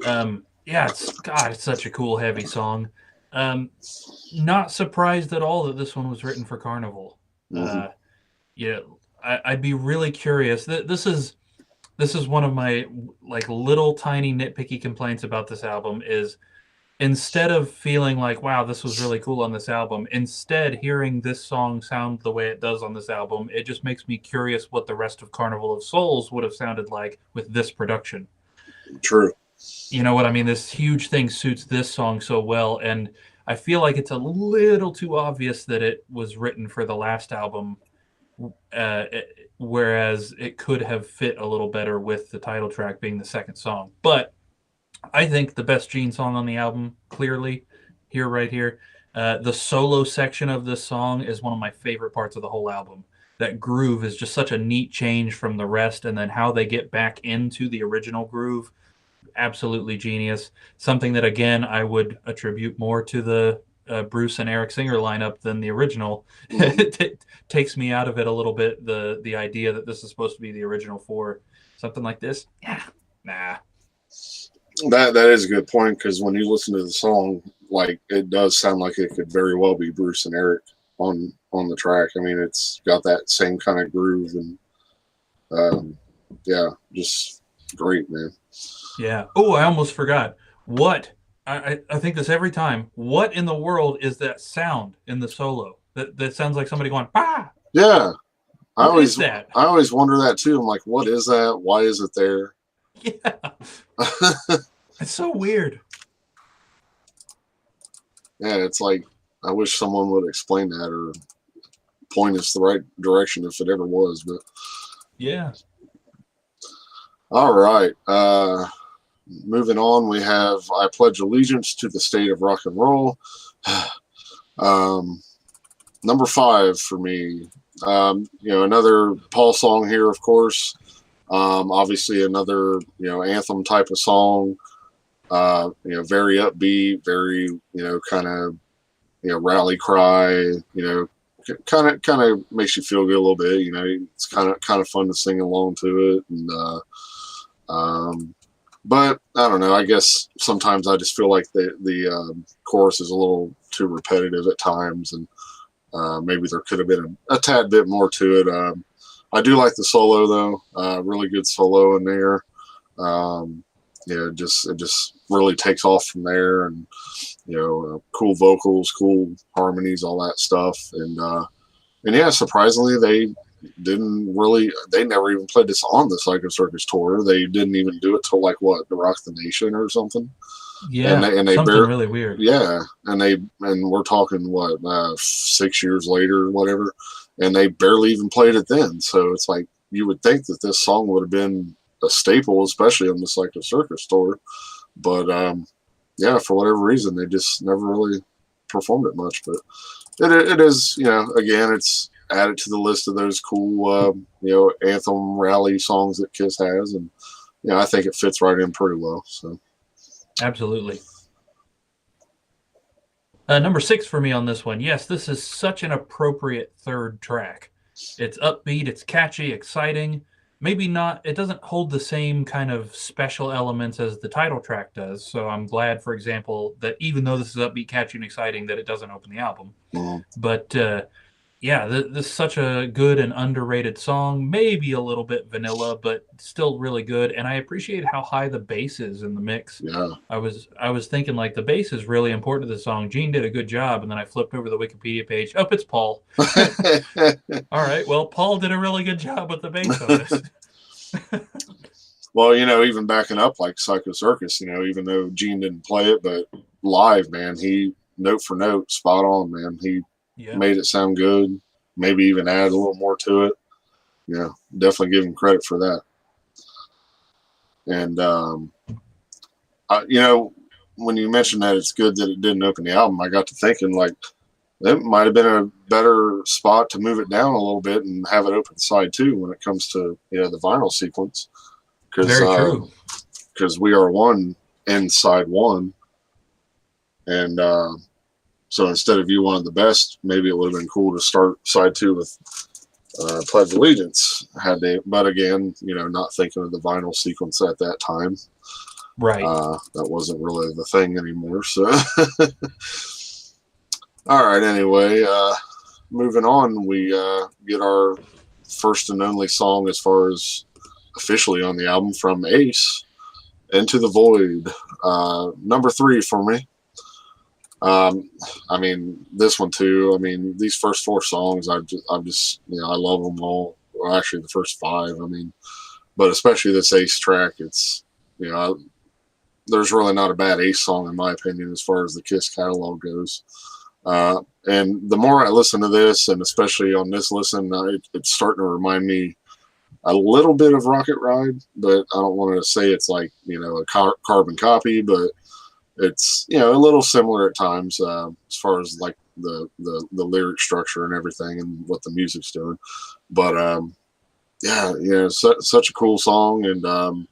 Speaker 2: Yeah, it's such a cool, heavy song. Not surprised at all that this one was written for Carnival.
Speaker 1: Mm-hmm.
Speaker 2: Yeah, I'd be really curious. This is one of my like little tiny nitpicky complaints about this album is, instead of feeling like, wow, this was really cool on this album, instead hearing this song sound the way it does on this album, it just makes me curious what the rest of Carnival of Souls would have sounded like with this production.
Speaker 1: True.
Speaker 2: You know what I mean? This huge thing suits this song so well, and I feel like it's a little too obvious that it was written for the last album, whereas it could have fit a little better with the title track being the second song. But I think the best Gene song on the album, clearly, right here. The solo section of this song is one of my favorite parts of the whole album. That groove is just such a neat change from the rest, and then how they get back into the original groove, absolutely genius. Something that, again, I would attribute more to the Bruce and Eric Singer lineup than the original. It takes me out of it a little bit, the idea that this is supposed to be the original 4. Something like this, yeah, nah.
Speaker 1: That is a good point, because when you listen to the song, like it does sound like it could very well be Bruce and Eric on the track. I mean, it's got that same kind of groove, and yeah, just great, man.
Speaker 2: Yeah. Oh, I almost forgot. What I think this every time. What in the world is that sound in the solo? That sounds like somebody going, "Ah!"
Speaker 1: Yeah,
Speaker 2: What is that?
Speaker 1: I always wonder that too. I'm like, what is that? Why is it there?
Speaker 2: Yeah. It's so weird.
Speaker 1: Yeah, it's like I wish someone would explain that or point us the right direction if it ever was. But
Speaker 2: yeah.
Speaker 1: All right. Moving on, we have I Pledge Allegiance to the State of Rock and Roll. Number 5 for me. Another Paul song here, of course. Obviously, another anthem type of song. Very upbeat, very kind of rally cry. Kind of makes you feel good a little bit. It's kind of fun to sing along to it, and but I don't know. I guess sometimes I just feel like the chorus is a little too repetitive at times, and maybe there could have been a tad bit more to it. I do like the solo though. Really good solo in there. It just really takes off from there, and cool vocals, cool harmonies, all that stuff, and yeah, surprisingly they never even played this on the Psycho Circus tour. They didn't even do it till like the Rock the Nation or something.
Speaker 2: Yeah,
Speaker 1: and they
Speaker 2: something really weird.
Speaker 1: Yeah, and we're talking 6 years later or whatever, and they barely even played it then. So it's like you would think that this song would have been a staple, especially on the Psycho Circus tour, but yeah, for whatever reason, they just never really performed it much. But it is, again, it's added to the list of those cool, anthem rally songs that Kiss has, and I think it fits right in pretty well. So
Speaker 2: absolutely. Number 6 for me on this one. Yes, this is such an appropriate third track. It's upbeat, it's catchy, exciting. maybe not, it doesn't hold the same kind of special elements as the title track does. So I'm glad, for example, that even though this is upbeat, catchy, and exciting, that it doesn't open the album.
Speaker 1: Mhm.
Speaker 2: But yeah, this is such a good and underrated song. Maybe a little bit vanilla, but still really good. And I appreciate how high the bass is in the mix.
Speaker 1: Yeah.
Speaker 2: I was thinking like the bass is really important to the song. Gene did a good job, and then I flipped over the Wikipedia page. Oh, it's Paul. All right, well, Paul did a really good job with the bass on this.
Speaker 1: Well, even backing up like Psycho Circus, even though Gene didn't play it, but live, man, he note for note, spot on, man. He
Speaker 2: Yeah,
Speaker 1: made it sound good. Maybe even add a little more to it. Yeah, definitely give him credit for that. And when you mentioned that it's good that it didn't open the album, I got to thinking like it might have been a better spot to move it down a little bit and have it open side two when it comes to the vinyl sequence, because
Speaker 2: very true.
Speaker 1: We are one in side one, and so instead of You Wanted the Best, maybe it would have been cool to start side two with Pledge Allegiance. But again, not thinking of the vinyl sequence at that time.
Speaker 2: Right.
Speaker 1: That wasn't really the thing anymore. So, all right. Anyway, moving on, we get our first and only song as far as officially on the album from Ace, Into the Void, number 3 for me. I mean, this one too. I mean, these first 4 songs, I'm just I love them all. Well, actually, the first 5. I mean, but especially this Ace track. It's there's really not a bad Ace song in my opinion as far as the Kiss catalog goes. And the more I listen to this, and especially on this listen, it's starting to remind me a little bit of Rocket Ride, but I don't want to say it's like a carbon copy, but it's a little similar at times as far as like the lyric structure and everything and what the music's doing. But such a cool song, and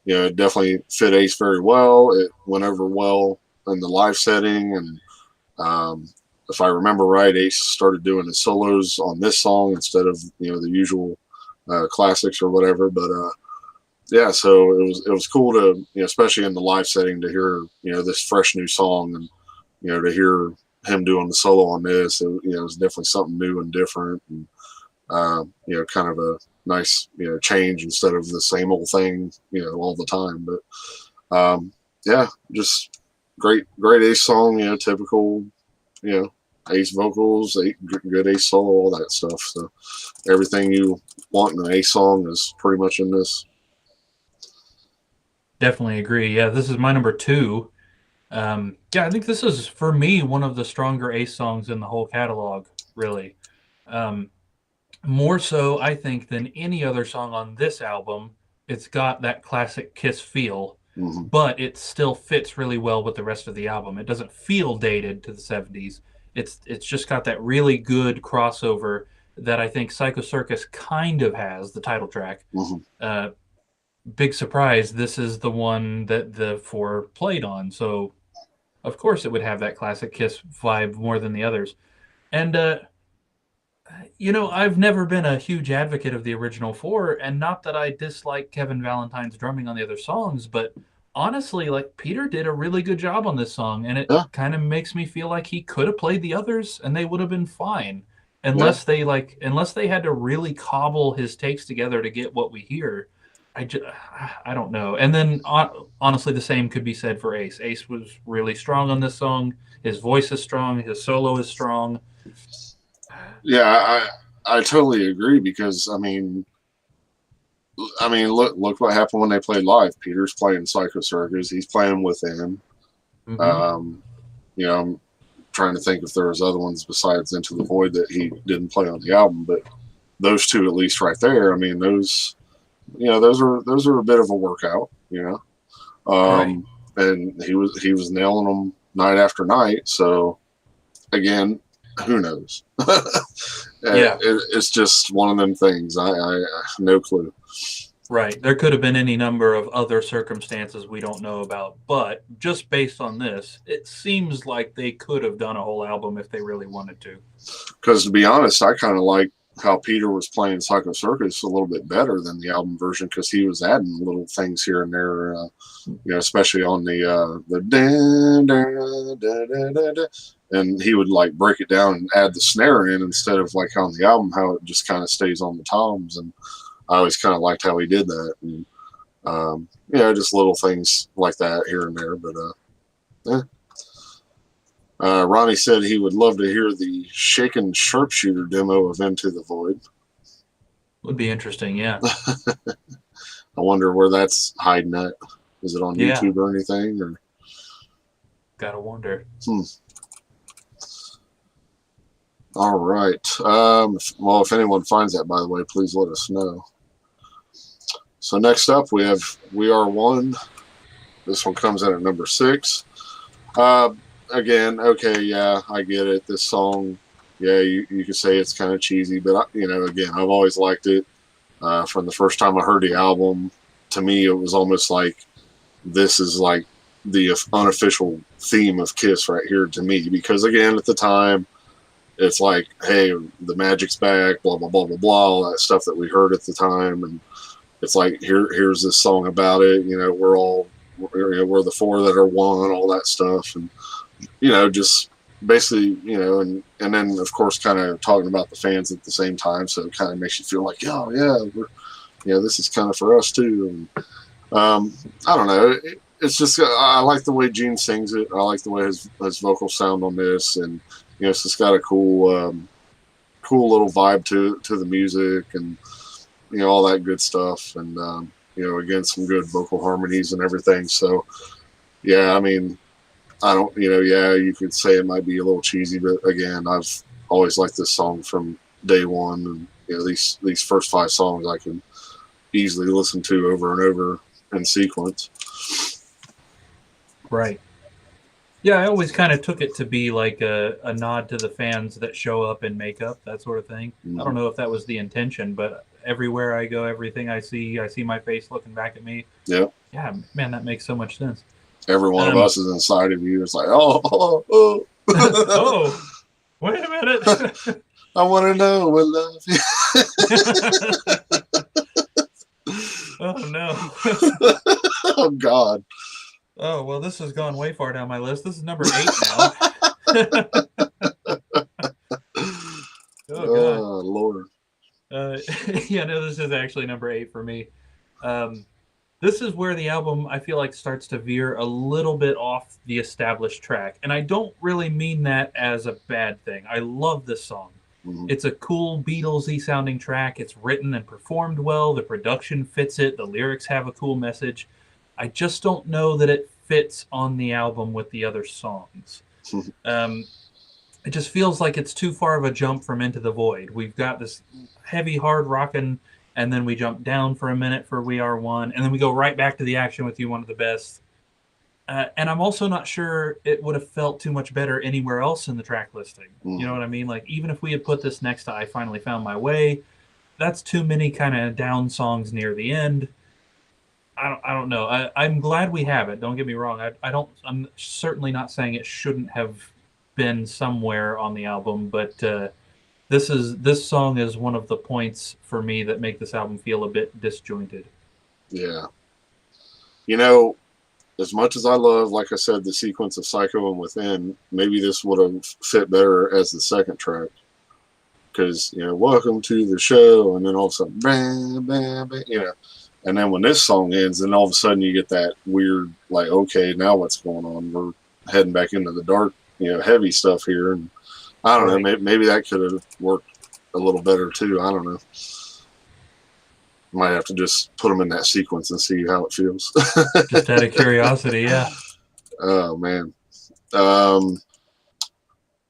Speaker 1: it definitely fit Ace very well. It went over well in the live setting, and if I remember right, Ace started doing his solos on this song instead of the usual classics or whatever. But yeah, so it was cool to especially in the live setting to hear this fresh new song, and to hear him doing the solo on this. It was definitely something new and different, and kind of a nice change instead of the same old thing all the time. But yeah, just great Ace song. Typical Ace vocals, good Ace solo, all that stuff. So everything you want in an Ace song is pretty much in this.
Speaker 2: Definitely agree. Yeah, this is my number 2. Yeah, I think this is for me one of the stronger Ace songs in the whole catalog. Really, more so I think than any other song on this album. It's got that classic Kiss feel,
Speaker 1: Mm-hmm.
Speaker 2: but it still fits really well with the rest of the album. It doesn't feel dated to the 70s. It's just got that really good crossover that I think Psycho Circus kind of has, the title track.
Speaker 1: Mm-hmm.
Speaker 2: Big surprise, this is the one that the 4 played on. So, of course, it would have that classic Kiss vibe more than the others. And, I've never been a huge advocate of the original 4, and not that I dislike Kevin Valentine's drumming on the other songs, but honestly, like, Peter did a really good job on this song, and it
Speaker 1: Yeah.
Speaker 2: kind of makes me feel like he could have played the others and they would have been fine.
Speaker 1: Yeah.
Speaker 2: Unless they had to really cobble his takes together to get what we hear. I don't know. And then honestly, the same could be said for Ace. Ace was really strong on this song. His voice is strong. His solo is strong.
Speaker 1: Yeah, I totally agree, because I mean look what happened when they played live. Peter's playing Psycho Circus. He's playing Within.
Speaker 2: Mm-hmm.
Speaker 1: I'm trying to think if there was other ones besides Into the Void that he didn't play on the album, but those 2 at least right there. I mean, those are a bit of a workout,
Speaker 2: Right.
Speaker 1: and he was nailing them night after night. So again, who knows?
Speaker 2: Yeah.
Speaker 1: It's just one of them things. I no clue.
Speaker 2: Right. There could have been any number of other circumstances we don't know about, but just based on this, it seems like they could have done a whole album if they really wanted to.
Speaker 1: Because to be honest, I kind of like how Peter was playing Psycho Circus a little bit better than the album version because he was adding little things here and there, especially on the and he would like break it down and add the snare in instead of like on the album how it just kind of stays on the toms, and I always kind of liked how he did that, and just little things like that here and there, but yeah. Ronnie said he would love to hear the Shaken Sharpshooter demo of Into the Void.
Speaker 2: Would be interesting, yeah.
Speaker 1: I wonder where that's hiding at. Is it on YouTube or anything? Or
Speaker 2: gotta wonder.
Speaker 1: All right. Well, if anyone finds that, by the way, please let us know. So next up, we have We Are One. This one comes in at number 6. Again, okay, yeah, I get it. This song, yeah, you could say it's kind of cheesy, but again, I've always liked it. From the first time I heard the album, to me, it was almost like this is like the unofficial theme of Kiss right here to me. Because again, at the time, it's like, hey, the magic's back, blah blah blah blah blah, all that stuff that we heard at the time, and it's like here's this song about it. We're the four that are one, all that stuff, and just basically, and then of course kind of talking about the fans at the same time, so it kind of makes you feel like, oh yeah, this is kind of for us too. And I don't know, it's just I like the way Gene sings it. I like the way his vocals sound on this, and it's just got a cool little vibe to the music, and all that good stuff, and again, some good vocal harmonies and everything. So yeah, I mean, I don't, you could say it might be a little cheesy, but again, I've always liked this song from day one, and these first 5 songs I can easily listen to over and over in sequence.
Speaker 2: Right. Yeah, I always kind of took it to be like a nod to the fans that show up in makeup, that sort of thing. I don't know if that was the intention, but everywhere I go, everything I see my face looking back at me.
Speaker 1: Yeah.
Speaker 2: Yeah, man, that makes so much sense.
Speaker 1: Every one of us is inside of you. It's like, oh.
Speaker 2: Oh, wait a minute.
Speaker 1: I want to know what love
Speaker 2: Oh, no.
Speaker 1: Oh, God.
Speaker 2: Oh, well, this has gone way far down my list. This is number 8 now. God.
Speaker 1: Oh, Lord.
Speaker 2: Yeah, no, this is actually number 8 for me. This is where the album, I feel like, starts to veer a little bit off the established track. And I don't really mean that as a bad thing. I love this song. Mm-hmm. It's a cool Beatlesy sounding track. It's written and performed well. The production fits it. The lyrics have a cool message. I just don't know that it fits on the album with the other songs. It just feels like it's too far of a jump from Into the Void. We've got this heavy, hard rockin', and then we jump down for a minute for We Are One, and then we go right back to the action with You, One of the Best. And I'm also not sure it would have felt too much better anywhere else in the track listing. Mm. You know what I mean? Like, even if we had put this next to I Finally Found My Way, that's too many kind of down songs near the end. I don't know. I'm glad we have it. Don't get me wrong. I'm certainly not saying it shouldn't have been somewhere on the album, but this song is one of the points for me that make this album feel a bit disjointed.
Speaker 1: Yeah. As much as I love, like I said, the sequence of Psycho and Within, maybe this would have fit better as the second track. Because, welcome to the show, and then all of a sudden, bam, bam, bam, And then when this song ends, then all of a sudden you get that weird, like, okay, now what's going on? We're heading back into the dark, heavy stuff here. And I don't know, maybe that could have worked a little better too. I don't know. Might have to just put them in that sequence and see how it feels.
Speaker 2: Just out of curiosity, yeah.
Speaker 1: Oh, man.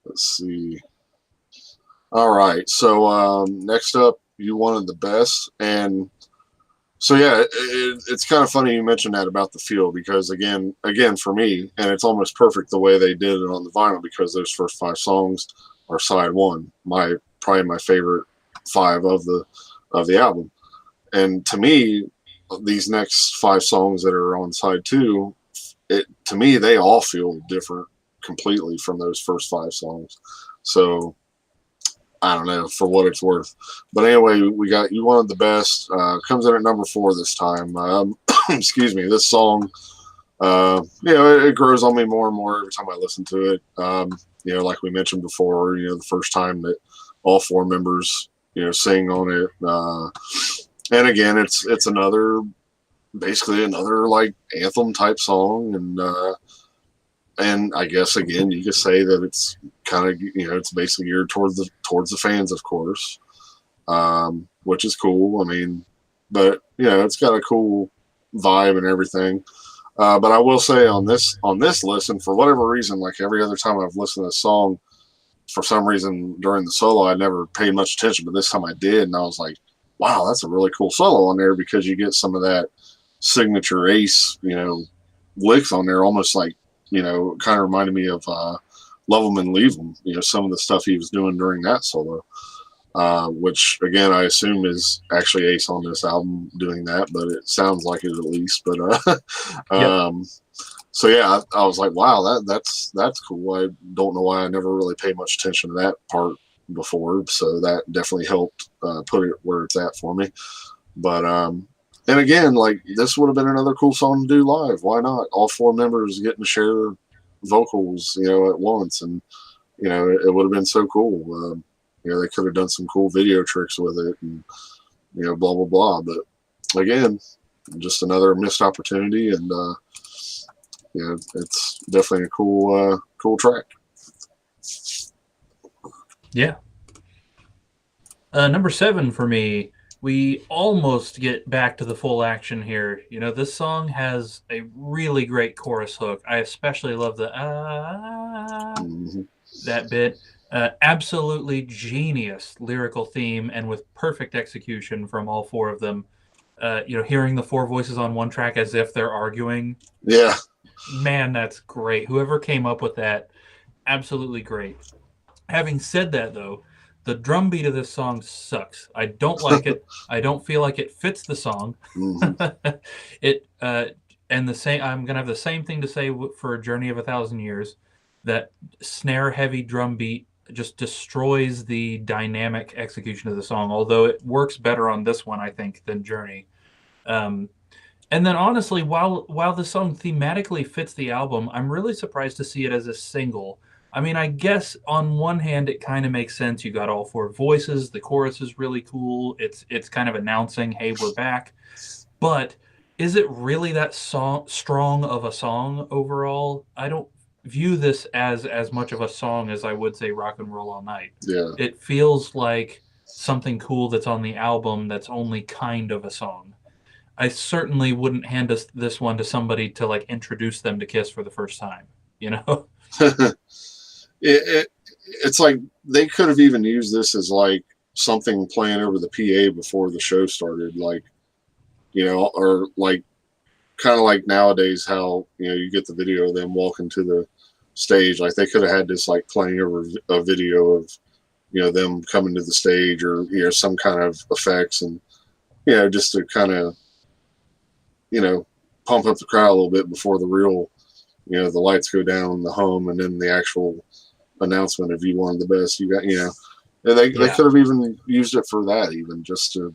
Speaker 1: Let's see. All right. So next up, You Wanted the Best. And so, yeah, it's kind of funny you mentioned that about the feel, because again, for me, and it's almost perfect the way they did it on the vinyl, because those first 5 songs are side 1, probably my favorite 5 of the album. And to me, these next 5 songs that are on side 2, to me, they all feel different completely from those first 5 songs. So I don't know, for what it's worth. But anyway, we got You Wanted the Best. Comes in at number 4 this time. Excuse me. This song, it grows on me more and more every time I listen to it. Like we mentioned before, the first time that all 4 members, sing on it. And again, it's basically another like anthem type song, and I guess again you could say that it's kind of it's basically geared towards the fans, of course, which is cool. I mean, but it's got a cool vibe and everything. But I will say on this listen, for whatever reason, like every other time I've listened to this song, for some reason during the solo I never paid much attention, but this time I did, and I was like, wow, that's a really cool solo on there, because you get some of that signature Ace, licks on there, almost like, kind of reminded me of Love 'Em and Leave 'Em, some of the stuff he was doing during that solo, which again, I assume is actually Ace on this album doing that, but it sounds like it at least. But
Speaker 2: Yep.
Speaker 1: so yeah, I was like, wow, that's cool. I don't know why I never really paid much attention to that part before, so that definitely helped put it where it's at for me. But and again, like, this would have been another cool song to do live. Why not? All 4 members getting to share vocals, at once, and it would have been so cool. They could have done some cool video tricks with it, and blah blah blah. But again, just another missed opportunity, and it's definitely a cool track.
Speaker 2: Yeah. Number 7 for me, we almost get back to the full action here. This song has a really great chorus hook. I especially love the that bit. Absolutely genius lyrical theme, and with perfect execution from all 4 of them. Hearing the 4 voices on one track as if they're arguing.
Speaker 1: Yeah.
Speaker 2: Man, that's great. Whoever came up with that, absolutely great. Having said that, though, the drum beat of this song sucks. I don't like it. I don't feel like it fits the song. It and the same. I'm gonna have the same thing to say for Journey of 1,000 Years. That snare heavy drum beat just destroys the dynamic execution of the song. Although it works better on this one, I think, than Journey. And then honestly, while the song thematically fits the album, I'm really surprised to see it as a single. I mean, I guess on one hand it kind of makes sense. You got all 4 voices. The chorus is really cool. It's kind of announcing, "Hey, we're back." But is it really that strong of a song overall? I don't view this as much of a song as I would say "Rock and Roll All Night."
Speaker 1: Yeah.
Speaker 2: It feels like something cool that's on the album that's only kind of a song. I certainly wouldn't hand this one to somebody to like introduce them to Kiss for the first time.
Speaker 1: It's like they could have even used this as like something playing over the PA before the show started, like, or like kind of like nowadays how you get the video of them walking to the stage. Like, they could have had this like playing over a video of them coming to the stage, or some kind of effects, and just to kind of pump up the crowd a little bit before the real the lights go down, the hum, and then the actual announcement of You Wanted the Best. You got and they could have even used it for that, even just to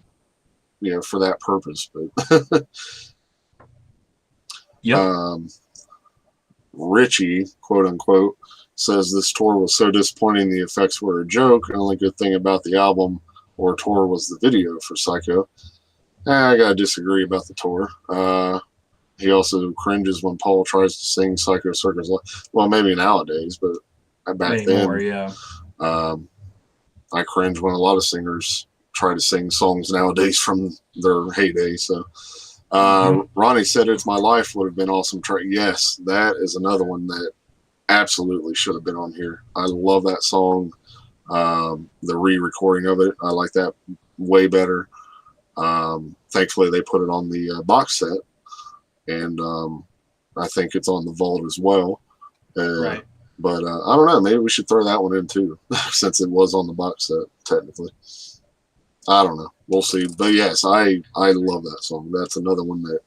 Speaker 1: for that purpose. But
Speaker 2: Yep.
Speaker 1: Richie, quote unquote, says this tour was so disappointing, the effects were a joke. The only good thing about the album or tour was the video for Psycho. I gotta disagree about the tour. He also cringes when Paul tries to sing Psycho Circus. Well, maybe nowadays, but back then,
Speaker 2: yeah.
Speaker 1: I cringe when a lot of singers try to sing songs nowadays from their heyday. So, Ronnie said "It's My Life" would have been awesome. Yes, that is another one that absolutely should have been on here. I love that song. The re-recording of it, I like that way better. Thankfully, they put it on the box set, and I think it's on the vault as well.
Speaker 2: Right.
Speaker 1: But I don't know. Maybe we should throw that one in too, since it was on the box set technically. I don't know. We'll see. But yes, I love that song. That's another one that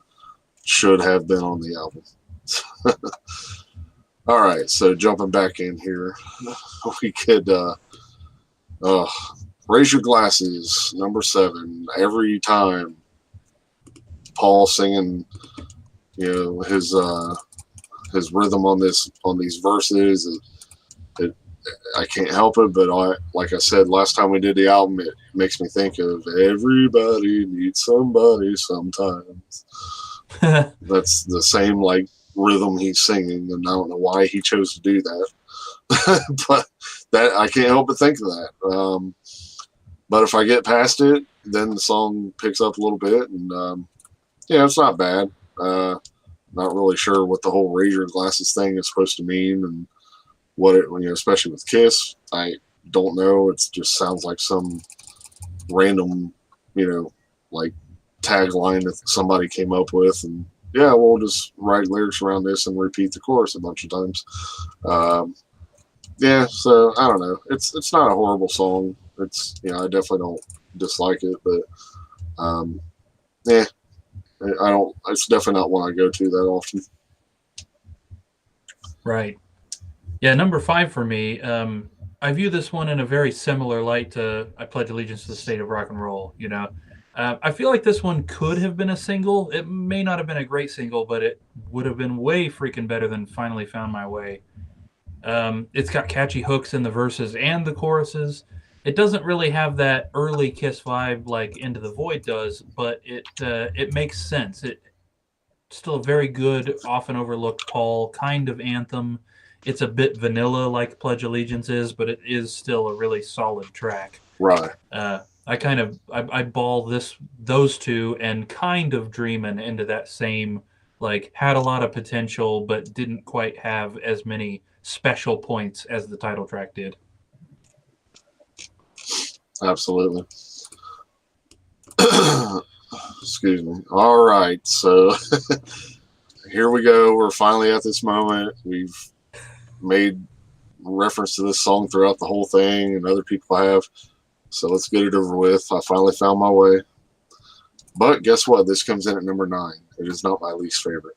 Speaker 1: should have been on the album. All right. So jumping back in here, we could. Uh, Raise Your Glasses, number 7. Every time Paul singing, his rhythm on these verses, it I can't help it. But like I said last time we did the album, it makes me think of everybody needs somebody sometimes. That's the same like rhythm he's singing, and I don't know why he chose to do that. But that I can't help but think of that. But if I get past it, then the song picks up a little bit, and it's not bad. Not really sure what the whole raise your glasses thing is supposed to mean, and what it, especially with Kiss, I don't know. It just sounds like some random, like tagline that somebody came up with, and yeah, we'll just write lyrics around this and repeat the chorus a bunch of times. Yeah, so I don't know. It's not a horrible song. It's I definitely don't dislike it, but yeah, I don't. It's definitely not one I go to that often.
Speaker 2: Right. Yeah, number 5 for me. I view this one in a very similar light to "I Pledge Allegiance to the State of Rock and Roll." I feel like this one could have been a single. It may not have been a great single, but it would have been way freaking better than "Finally Found My Way." It's got catchy hooks in the verses and the choruses. It doesn't really have that early Kiss vibe like "Into the Void" does, but it makes sense. It's still a very good, often overlooked Paul kind of anthem. It's a bit vanilla like "Pledge Allegiance" is, but it is still a really solid track.
Speaker 1: Right.
Speaker 2: I ball those two and kind of Dreamin' into that same, like, had a lot of potential but didn't quite have as many special points as the title track did.
Speaker 1: Absolutely. Excuse me. All right, so here we go. We're finally at this moment. We've made reference to this song throughout the whole thing, and other people have. So let's get it over with. I finally found my way. But guess what? This comes in at number 9. It is not my least favorite.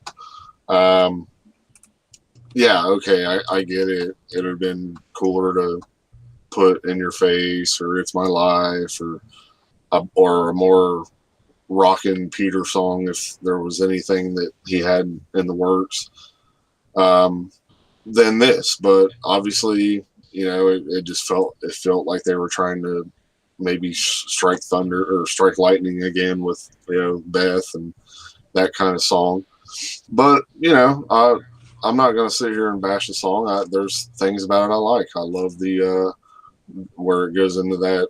Speaker 1: Yeah, okay, I get it. It would have been cooler to put In Your Face or It's My Life or a more rockin' Peter song if there was anything that he had in the works than this. But obviously, it just felt like they were trying to maybe strike thunder or strike lightning again with Beth and that kind of song. But I'm not going to sit here and bash the song. There's things about it I like. I love the where it goes into that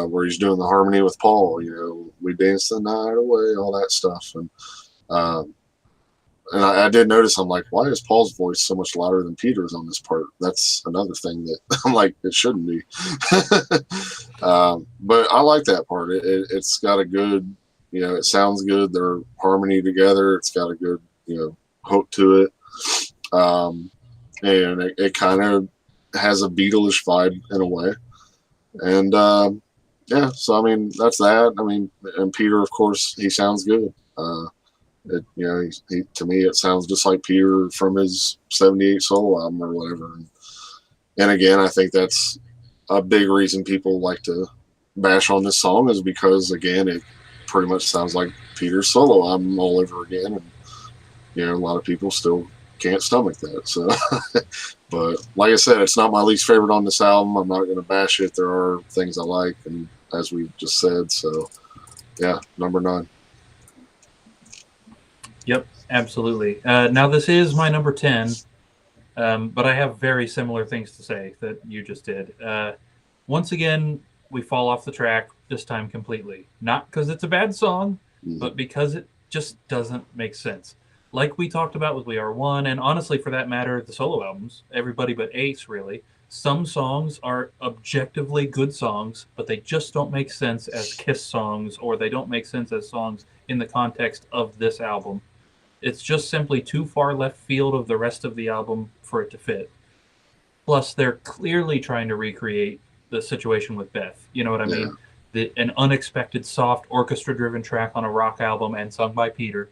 Speaker 1: where he's doing the harmony with Paul. We dance the night away, all that stuff, and I did notice. I'm like, why is Paul's voice so much louder than Peter's on this part? That's another thing that I'm like, it shouldn't be. But I like that part. It's got a good, it sounds good. Their harmony together. It's got a good, hook to it. And it kind of has a Beatles vibe in a way. And yeah, so I mean, that's that. I mean, and Peter, of course, he sounds good. To me, it sounds just like Peter from his '78 solo album or whatever. And again, I think that's a big reason people like to bash on this song is because, again, it pretty much sounds like Peter's solo album all over again. And, a lot of people still can't stomach that. So, but like I said, it's not my least favorite on this album. I'm not going to bash it. There are things I like, and as we just said, so yeah, number 9.
Speaker 2: Yep, absolutely. Now this is my number 10, but I have very similar things to say that you just did. Once again, we fall off the track this time completely. Not because it's a bad song, but because it just doesn't make sense. Like we talked about with We Are One, and honestly, for that matter, the solo albums, everybody but Ace, really. Some songs are objectively good songs, but they just don't make sense as Kiss songs, or they don't make sense as songs in the context of this album. It's just simply too far left field of the rest of the album for it to fit. Plus, they're clearly trying to recreate the situation with Beth. You know what I mean? An unexpected, soft, orchestra-driven track on a rock album and sung by Peter,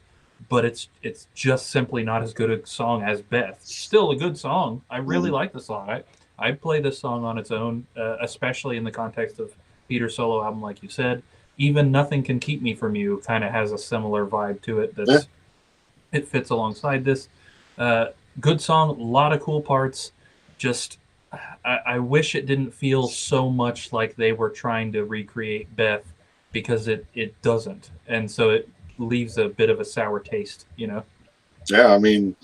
Speaker 2: but it's just simply not as good a song as Beth. Still a good song. I really like the song. I'd play this song on its own, especially in the context of Peter's solo album, like you said. Even Nothing Can Keep Me From You kind of has a similar vibe to it.
Speaker 1: Yeah.
Speaker 2: It fits alongside this. Uh, Good song, a lot of cool parts. Just I wish it didn't feel so much like they were trying to recreate Beth, because it doesn't, and so it leaves a bit of a sour taste, you know.
Speaker 1: Yeah, I mean,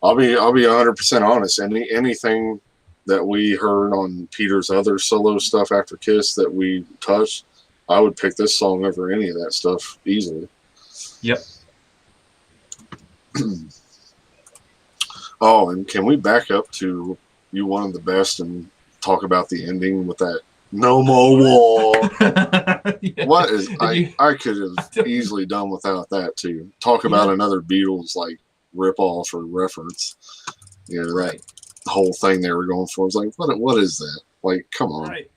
Speaker 1: I'll be 100% honest. Anything that we heard on Peter's other solo stuff after Kiss that we touched, I would pick this song over any of that stuff easily.
Speaker 2: Yep.
Speaker 1: Oh, and can we back up to You Wanted the Best and talk about the ending with that No More War?
Speaker 2: Yeah.
Speaker 1: What is I could have easily done without that too. Talk about another Beatles like rip off or reference. You know, that whole thing they were going for. It's like, what is that? Like, come on.
Speaker 2: Right.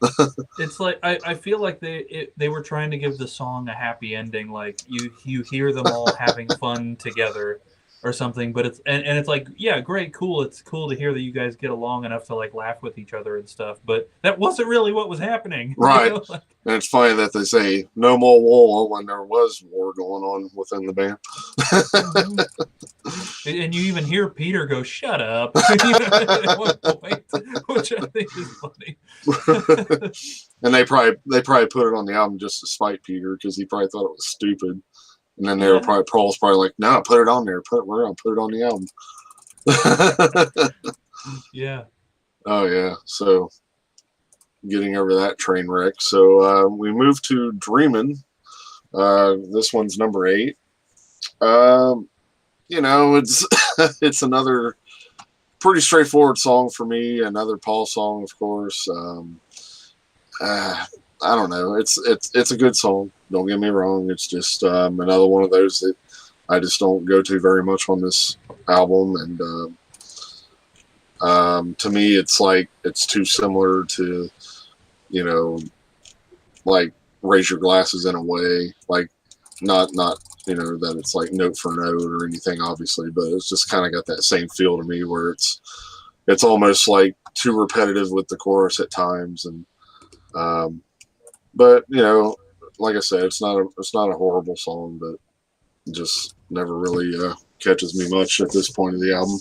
Speaker 2: It's like I feel like they were trying to give the song a happy ending. Like you hear them all having fun together or something, but and it's like, yeah, great, cool. It's cool to hear that you guys get along enough to like laugh with each other and stuff. But that wasn't really what was happening.
Speaker 1: Right.
Speaker 2: You know? Like,
Speaker 1: and it's funny that they say no more war when there was war going on within the band.
Speaker 2: And you even hear Peter go, "Shut up," at one point, which I think is funny.
Speaker 1: And they probably put it on the album just to spite Peter because he probably thought it was stupid. And then they were Paul's probably like, "No, put it on there. We're gonna put it on the album."
Speaker 2: Yeah.
Speaker 1: Oh yeah. So getting over that train wreck. So we moved to Dreamin'. This one's number 8. You know, it's it's another pretty straightforward song for me. Another Paul song, of course. I don't know. It's a good song. Don't get me wrong. It's just another one of those that I just don't go to very much on this album. And to me, it's like it's too similar to, you know, like Raise Your Glasses in a way. Like not you know that it's like note for note or anything, obviously, but it's just kind of got that same feel to me where it's almost like too repetitive with the chorus at times. And but you know, like I said, it's not a horrible song, but it just never really catches me much at this point of the album.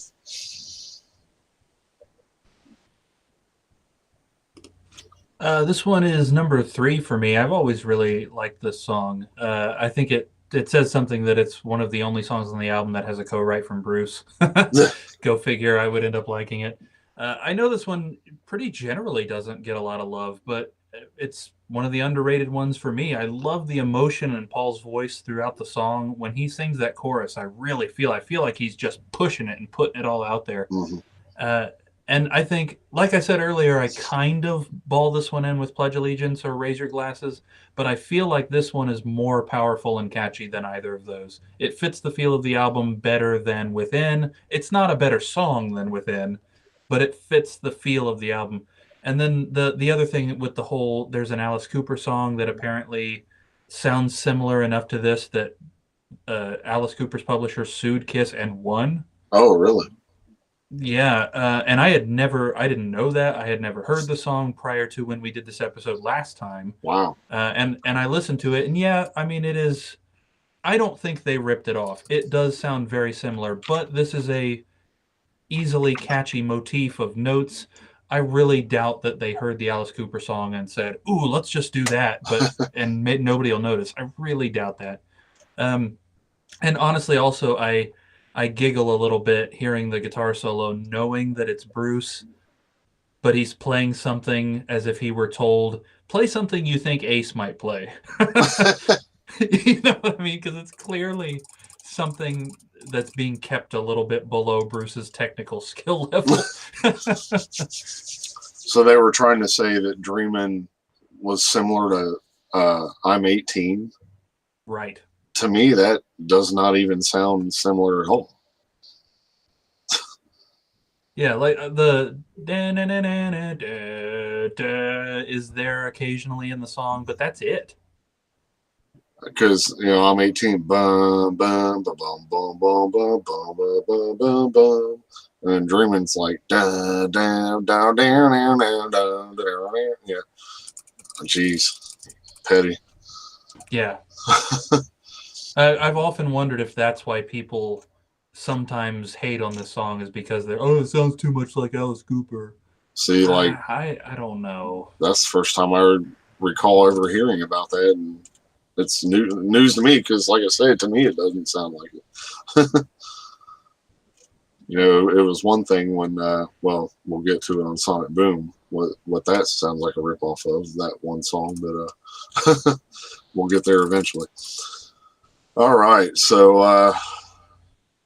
Speaker 2: This one is number 3 for me. I've always really liked this song. I think it says something that it's one of the only songs on the album that has a co-write from Bruce. Go figure, I would end up liking it. I know this one pretty generally doesn't get a lot of love, but it's one of the underrated ones for me. I love the emotion in Paul's voice throughout the song. When he sings that chorus, I feel like he's just pushing it and putting it all out there.
Speaker 1: Mm-hmm.
Speaker 2: And I think, like I said earlier, I kind of ball this one in with Pledge Allegiance or Raise Your Glasses, but I feel like this one is more powerful and catchy than either of those. It fits the feel of the album better than Within. It's not a better song than Within, but it fits the feel of the album. And then the other thing with the whole, there's an Alice Cooper song that apparently sounds similar enough to this that Alice Cooper's publisher sued Kiss and won.
Speaker 1: Oh, really?
Speaker 2: Yeah, and I didn't know that. I had never heard the song prior to when we did this episode last time.
Speaker 1: Wow.
Speaker 2: And I listened to it, and yeah, I mean, it is. I don't think they ripped it off. It does sound very similar, but this is a easily catchy motif of notes. I really doubt that they heard the Alice Cooper song and said, "Ooh, let's just do that," and nobody will notice. I really doubt that. And honestly, also, I giggle a little bit hearing the guitar solo, knowing that it's Bruce, but he's playing something as if he were told, play something you think Ace might play. You know what I mean? Because it's clearly something that's being kept a little bit below Bruce's technical skill level.
Speaker 1: So they were trying to say that Dreamin' was similar to I'm 18.
Speaker 2: Right.
Speaker 1: To me, that does not even sound similar at all.
Speaker 2: Yeah, like the is there occasionally in the song, but that's it.
Speaker 1: Because you know I'm 18. Bum bum bum bum bum bum bum bum bum bum bum. And then Dreaming's like da da da da da da da da. Yeah, jeez, petty.
Speaker 2: Yeah. I've often wondered if that's why people sometimes hate on this song is because they're, oh, it sounds too much like Alice Cooper.
Speaker 1: See, like
Speaker 2: I don't know.
Speaker 1: that's the first time I recall ever hearing about that, and it's news to me because, like I said, to me it doesn't sound like it. You know, it was one thing when, well, we'll get to it on Sonic Boom. What that sounds like a ripoff of that one song, but we'll get there eventually. All right, so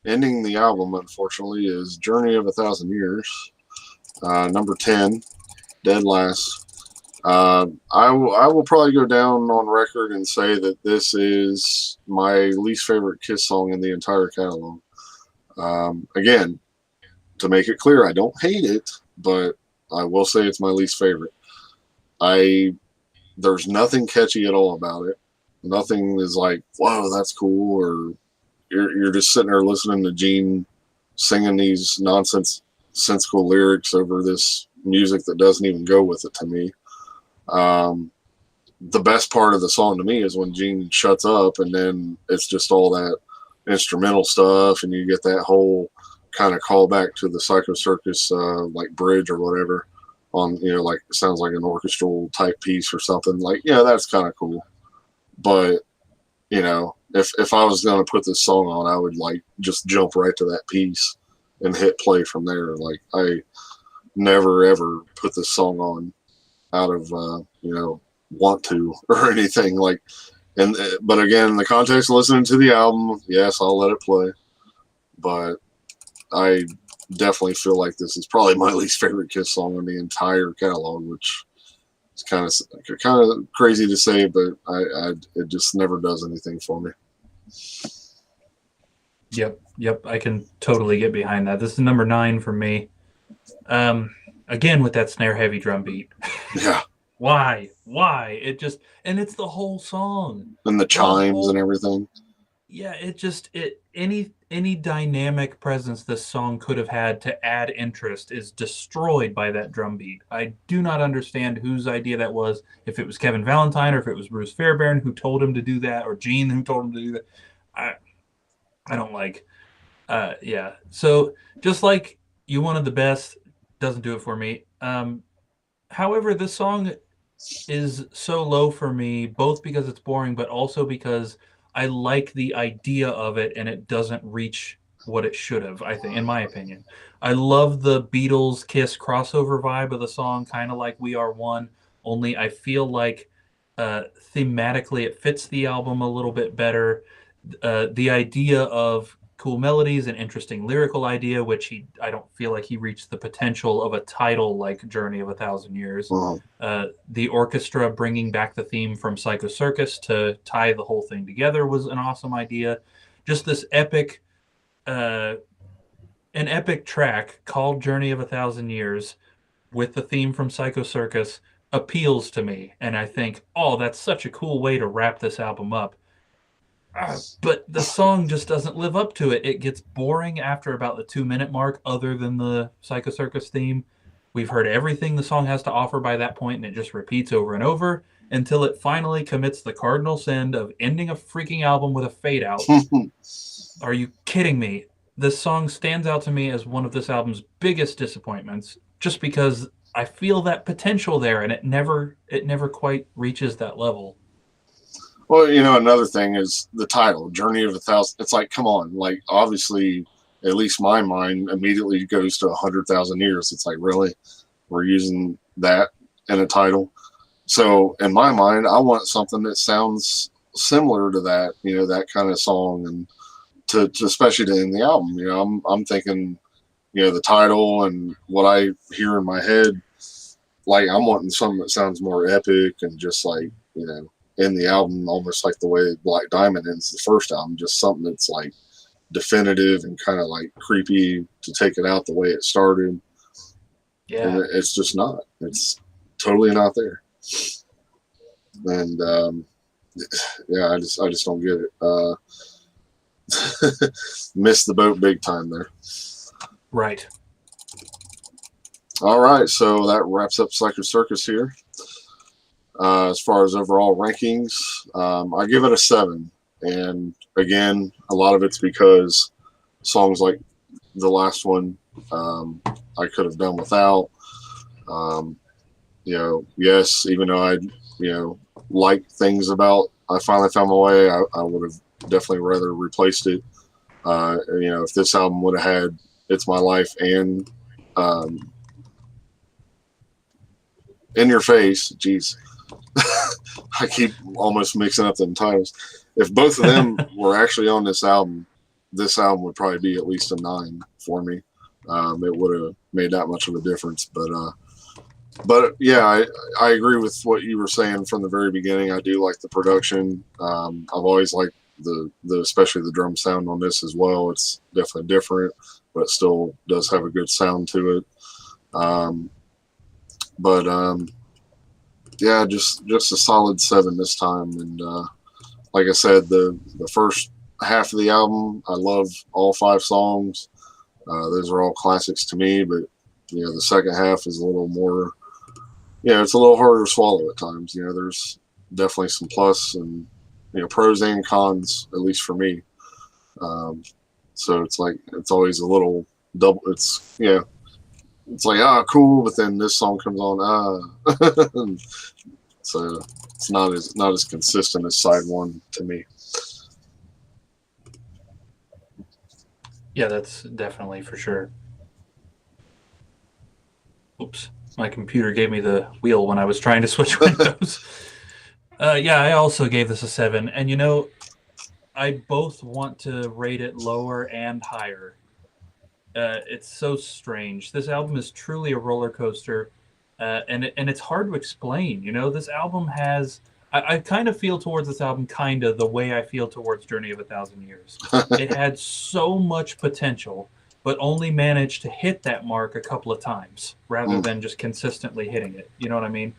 Speaker 1: ending the album, unfortunately, is Journey of a Thousand Years, number 10, dead last. I will probably go down on record and say that this is my least favorite Kiss song in the entire catalog. Again, to make it clear, I don't hate it, but I will say it's my least favorite. There's nothing catchy at all about it. Nothing is like, whoa, that's cool, or you're just sitting there listening to Gene singing these nonsensical lyrics over this music that doesn't even go with it to me. The best part of the song to me is when Gene shuts up and then it's just all that instrumental stuff, and you get that whole kind of callback to the Psycho Circus like bridge or whatever on, you know, like it sounds like an orchestral type piece or something. Like, yeah, that's kind of cool. But, you know, if I was going to put this song on, I would like just jump right to that piece and hit play from there. Like, I never ever put this song on out of you know, want to or anything. Like, and but again, in the context of listening to the album, yes, I'll let it play. But I definitely feel like this is probably my least favorite Kiss song on the entire catalog, which is kind of crazy to say, but it just never does anything for me.
Speaker 2: Yep, I can totally get behind that. This is number 9 for me. Again with that snare heavy drum beat.
Speaker 1: Yeah.
Speaker 2: Why? It just, and it's the whole song.
Speaker 1: And the chimes and everything.
Speaker 2: Yeah, any dynamic presence this song could have had to add interest is destroyed by that drum beat. I do not understand whose idea that was, if it was Kevin Valentine or if it was Bruce Fairbairn who told him to do that, or Gene who told him to do that. I don't like. Yeah. So just like You Wanted the Best doesn't do it for me. However, this song is so low for me, both because it's boring, but also because I like the idea of it and it doesn't reach what it should have, I think, in my opinion. I love the Beatles Kiss crossover vibe of the song, kind of like We Are One, only I feel like thematically it fits the album a little bit better. The idea of cool melodies and interesting lyrical idea, which I don't feel like he reached the potential of a title like Journey of a Thousand Years. The orchestra bringing back the theme from Psycho Circus to tie the whole thing together was an awesome idea. Just this epic, an epic track called Journey of a Thousand Years with the theme from Psycho Circus appeals to me. And I think, oh, that's such a cool way to wrap this album up. But the song just doesn't live up to it. It gets boring after about the 2-minute mark, other than the Psycho Circus theme. We've heard everything the song has to offer by that point, and it just repeats over and over until it finally commits the cardinal sin of ending a freaking album with a fade out. Are you kidding me? This song stands out to me as one of this album's biggest disappointments, just because I feel that potential there, and it never quite reaches that level.
Speaker 1: Well, you know, another thing is the title, Journey of a Thousand. It's like, come on, like, obviously, at least my mind immediately goes to 100,000 years. It's like, really? We're using that in a title? So in my mind, I want something that sounds similar to that, you know, that kind of song, and to especially to end the album. You know, I'm thinking, you know, the title and what I hear in my head, like, I'm wanting something that sounds more epic and just like, you know, in the album almost like the way Black Diamond ends the first album, just something that's like definitive and kind of like creepy to take it out the way it started.
Speaker 2: Yeah.
Speaker 1: And it's just not. It's totally not there. And yeah, I just don't get it. Missed the boat big time there.
Speaker 2: Right.
Speaker 1: All right, so that wraps up Psycho Circus here. As far as overall rankings, I give it a 7. And again, a lot of it's because songs like the last one I could have done without. Um, yes, even though I, like things about I finally found my way, I would have definitely rather replaced it. If this album would have had It's My Life and um, In Your Face, geez, I keep almost mixing up the titles. If both of them were actually on this album would probably be at least a 9 for me. It would have made that much of a difference. But yeah, I agree with what you were saying from the very beginning. I do like the production. I've always liked the especially the drum sound on this as well. It's definitely different, but it still does have a good sound to it. Um, but yeah, just a solid 7 this time. And like I said, the first half of the album, I love all 5 songs. Those are all classics to me. But the second half is a little more. It's a little harder to swallow at times. There's definitely some plus and pros and cons, at least for me. So it's like it's always a little double. It's like cool, but then this song comes on so it's not as consistent as side one to me.
Speaker 2: Yeah, that's definitely for sure. Oops, my computer gave me the wheel when I was trying to switch windows. Yeah, I also gave this a 7, and I both want to rate it lower and higher. It's so strange. This album is truly a roller coaster, and it's hard to explain. This album has. I kind of feel towards this album kind of the way I feel towards Journey of a Thousand Years. It had so much potential, but only managed to hit that mark a couple of times rather than just consistently hitting it. You know what I mean?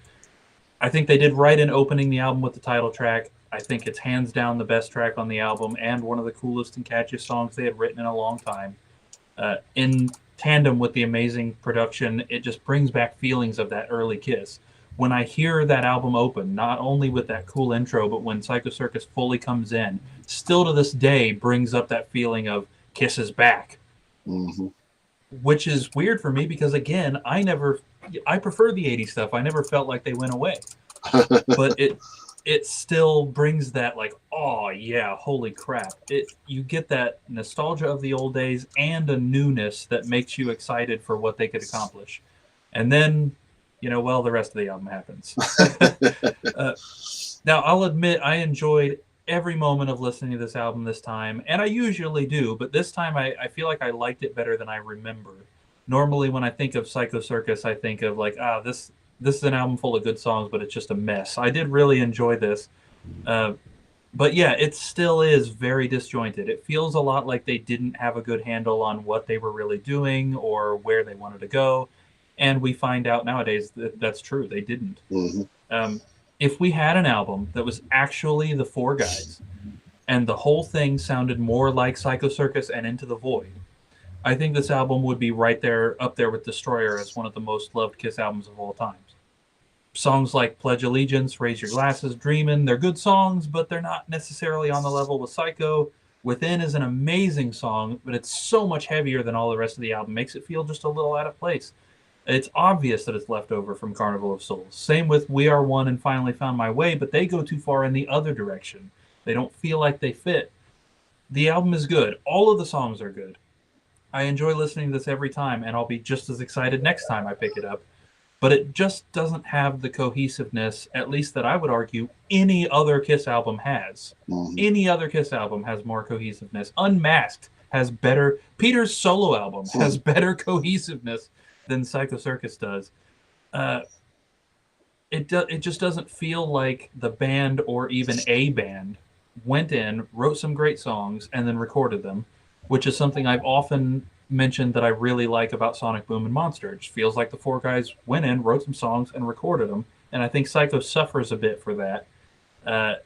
Speaker 2: I think they did right in opening the album with the title track. I think it's hands down the best track on the album and one of the coolest and catchiest songs they had written in a long time. In tandem with the amazing production, it just brings back feelings of that early Kiss. When I hear that album open, not only with that cool intro, but when Psycho Circus fully comes in, still to this day brings up that feeling of Kiss is back.
Speaker 1: Mm-hmm.
Speaker 2: Which is weird for me because, again, I prefer the 80s stuff. I never felt like they went away. But it still brings that, like, oh yeah, holy crap. You get that nostalgia of the old days and a newness that makes you excited for what they could accomplish. And then, the rest of the album happens. Now, I'll admit I enjoyed every moment of listening to this album this time, and I usually do, but this time I feel like I liked it better than I remember. Normally, when I think of Psycho Circus, I think of like, this is an album full of good songs, but it's just a mess. I did really enjoy this. But yeah, it still is very disjointed. It feels a lot like they didn't have a good handle on what they were really doing or where they wanted to go. And we find out nowadays that that's true. They didn't.
Speaker 1: Mm-hmm.
Speaker 2: If we had an album that was actually the four guys and the whole thing sounded more like Psycho Circus and Into the Void, I think this album would be right there, up there with Destroyer as one of the most loved Kiss albums of all time. Songs like Pledge Allegiance, Raise Your Glasses, Dreamin', they're good songs, but they're not necessarily on the level with Psycho. Within is an amazing song, but it's so much heavier than all the rest of the album. Makes it feel just a little out of place. It's obvious that it's left over from Carnival of Souls. Same with We Are One and Finally Found My Way, but they go too far in the other direction. They don't feel like they fit. The album is good. All of the songs are good. I enjoy listening to this every time, and I'll be just as excited next time I pick it up. But it just doesn't have the cohesiveness, at least that I would argue, any other Kiss album has.
Speaker 1: Mm-hmm.
Speaker 2: Any other Kiss album has more cohesiveness. Unmasked has better... Peter's solo album has better cohesiveness than Psycho Circus does. It just doesn't feel like the band or even a band went in, wrote some great songs, and then recorded them, which is something I've often mentioned that I really like about Sonic Boom and Monster. It just feels like the four guys went in, wrote some songs, and recorded them, and I think Psycho suffers a bit for that.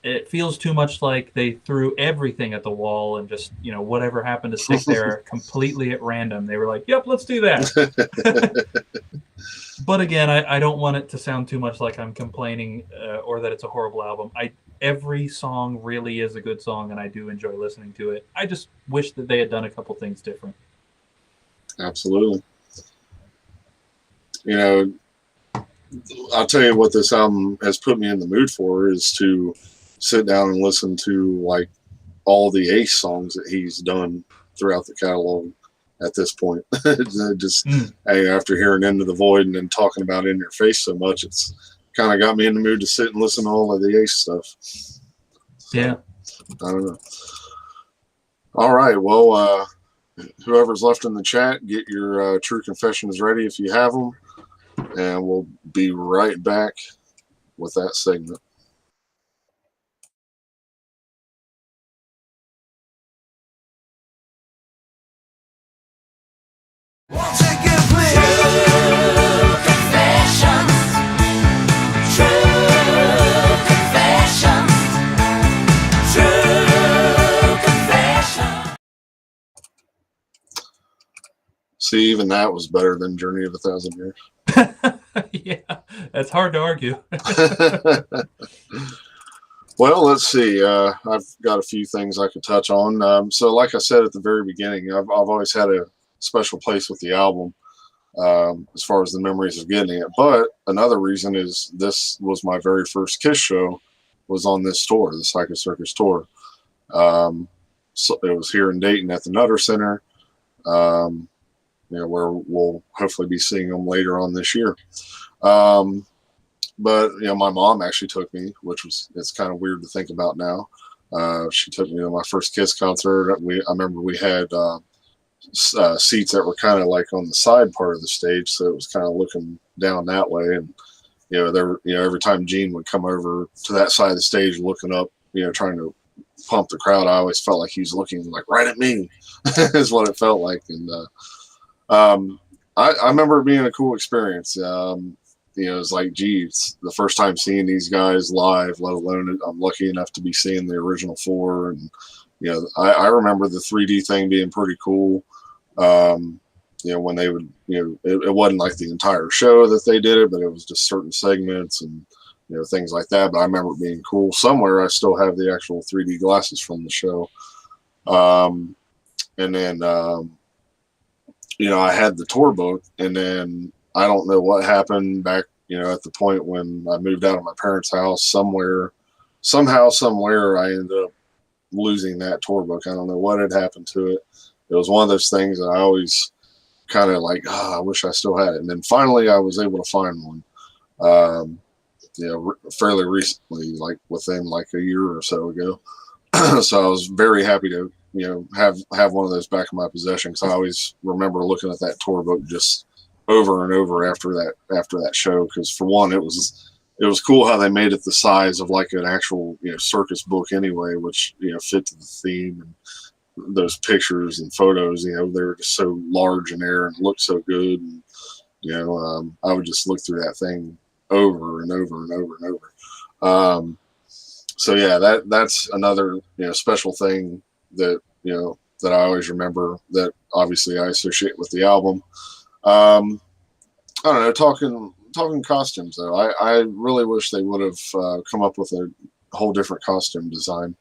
Speaker 2: it feels too much like they threw everything at the wall and just, whatever happened to stick there completely at random. They were like, yep, let's do that. But again, I don't want it to sound too much like I'm complaining or that it's a horrible album. Every song really is a good song, and I do enjoy listening to it. I just wish that they had done a couple things different.
Speaker 1: Absolutely. I'll tell you what this album has put me in the mood for is to sit down and listen to like all the Ace songs that he's done throughout the catalog at this point. Just after hearing Into the Void and then talking about In Your Face so much, it's kind of got me in the mood to sit and listen to all of the Ace stuff. So,
Speaker 2: yeah.
Speaker 1: I don't know. All right. Well, whoever's left in the chat, get your True Confessions ready if you have them. And we'll be right back with that segment. See, even that was better than Journey of a Thousand Years.
Speaker 2: Yeah, that's hard to argue.
Speaker 1: Well, let's see. I've got a few things I could touch on. So, like I said at the very beginning, I've always had a special place with the album as far as the memories of getting it. But another reason is this was my very first Kiss show was on this tour, the Circus tour. So it was here in Dayton at the Nutter Center. Where we'll hopefully be seeing them later on this year. But my mom actually took me, it's kind of weird to think about now. She took me to my first Kiss concert. I remember we had seats that were kind of like on the side part of the stage, so it was kind of looking down that way. And every time Gene would come over to that side of the stage, looking up, trying to pump the crowd, I always felt like he was looking like right at me, is what it felt like. And I remember it being a cool experience. It was like, geez, the first time seeing these guys live, let alone I'm lucky enough to be seeing the original four. And, I remember the 3D thing being pretty cool. When they would, it wasn't like the entire show that they did it, but it was just certain segments and, things like that. But I remember it being cool. Somewhere I still have the actual 3D glasses from the show. And then, I had the tour book, and then I don't know what happened back, at the point when I moved out of my parents' house. Somewhere, I ended up losing that tour book. I don't know what had happened to it. It was one of those things that I always kind of like, I wish I still had it. And then finally I was able to find one, fairly recently, like within like a year or so ago. So I was very happy to, have one of those back in my possession, because I always remember looking at that tour book just over and over after that show. Because for one, it was cool how they made it the size of like an actual circus book anyway, which fit to the theme, and those pictures and photos, they were just so large in there and looked so good. And I would just look through that thing over and over and over and over. So yeah, that's another special thing that that I always remember, that obviously I associate with the album. I don't know, talking costumes though, I really wish they would have come up with a whole different costume design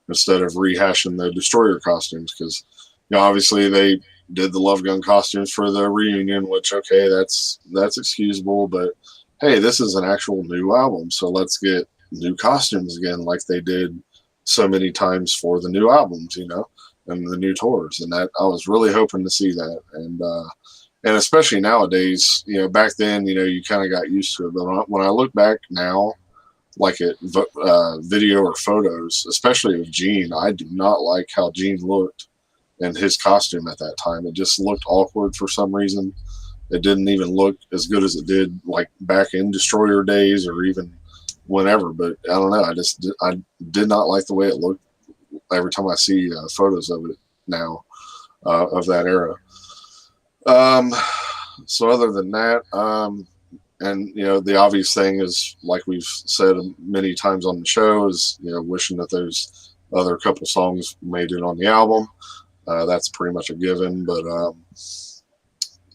Speaker 1: instead of rehashing the Destroyer costumes, because obviously they did the Love Gun costumes for the reunion, which okay, that's excusable, but hey, this is an actual new album, so let's get new costumes again, like they did so many times for the new albums, and the new tours. And that I was really hoping to see that. And especially nowadays, back then, you kind of got used to it. But when I look back now, like at video or photos, especially of Gene, I do not like how Gene looked in his costume at that time. It just looked awkward for some reason. It didn't even look as good as it did like back in Destroyer days or even whenever. But I don't know. I did not like the way it looked every time I see photos of it now, of that era. So other than that, And the obvious thing is, like we've said many times on the show, is wishing that those other couple songs made it on the album. That's pretty much a given. But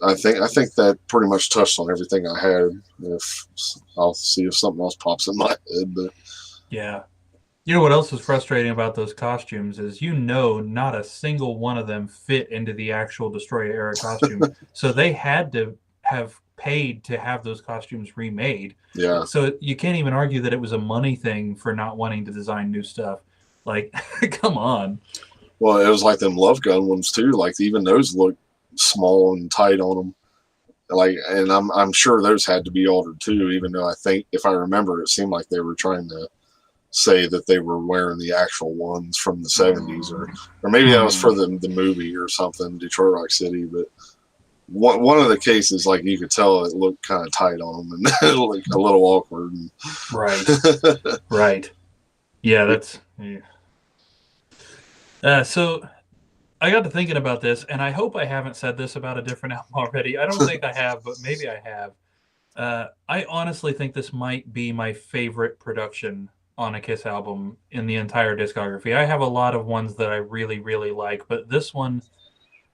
Speaker 1: I think that pretty much touched on everything I had. If I'll see if something else pops in my head, but
Speaker 2: Yeah. You know what else is frustrating about those costumes is not a single one of them fit into the actual Destroyer era costume. So they had to have paid to have those costumes remade.
Speaker 1: yeah.
Speaker 2: So you can't even argue that it was a money thing for not wanting to design new stuff. Like, come on.
Speaker 1: Well, it was like them Love Gun ones too. Like even those look small and tight on them. Like, and I'm sure those had to be altered too. Even though I think, if I remember, it seemed like they were trying to say that they were wearing the actual ones from the 70s, or maybe that was for the movie or something, Detroit Rock City. But one of the cases, like, you could tell it looked kind of tight on them and it looked a little awkward.
Speaker 2: Right. Right. Yeah, that's. Yeah. So I got to thinking about this, and I hope I haven't said this about a different album already. I don't think I have, but maybe I have. I honestly think this might be my favorite production on a Kiss album in the entire discography. I have a lot of ones that I really, really like, but this one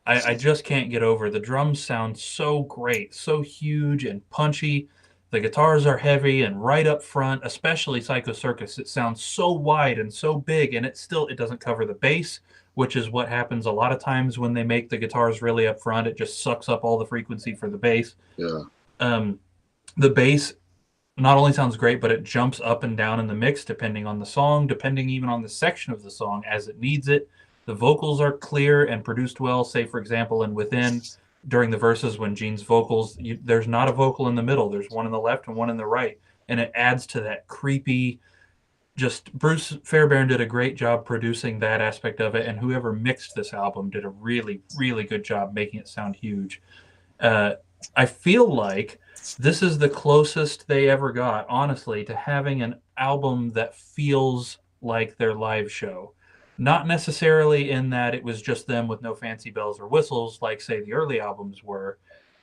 Speaker 2: I just can't get over. The drums sound so great, so huge and punchy. The guitars are heavy and right up front, especially Psycho Circus. It sounds so wide and so big, and it doesn't cover the bass, which is what happens a lot of times when they make the guitars really up front. It just sucks up all the frequency for the bass.
Speaker 1: Yeah.
Speaker 2: The bass not only sounds great, but it jumps up and down in the mix depending on the song, depending even on the section of the song as it needs it. The vocals are clear and produced well. Say, for example, in Within, during the verses when Gene's vocals, there's not a vocal in the middle. There's one in the left and one in the right. And it adds to that creepy, just Bruce Fairbairn did a great job producing that aspect of it. And whoever mixed this album did a really, really good job making it sound huge. I feel like this is the closest they ever got, honestly, to having an album that feels like their live show. Not necessarily in that it was just them with no fancy bells or whistles, like, say, the early albums were,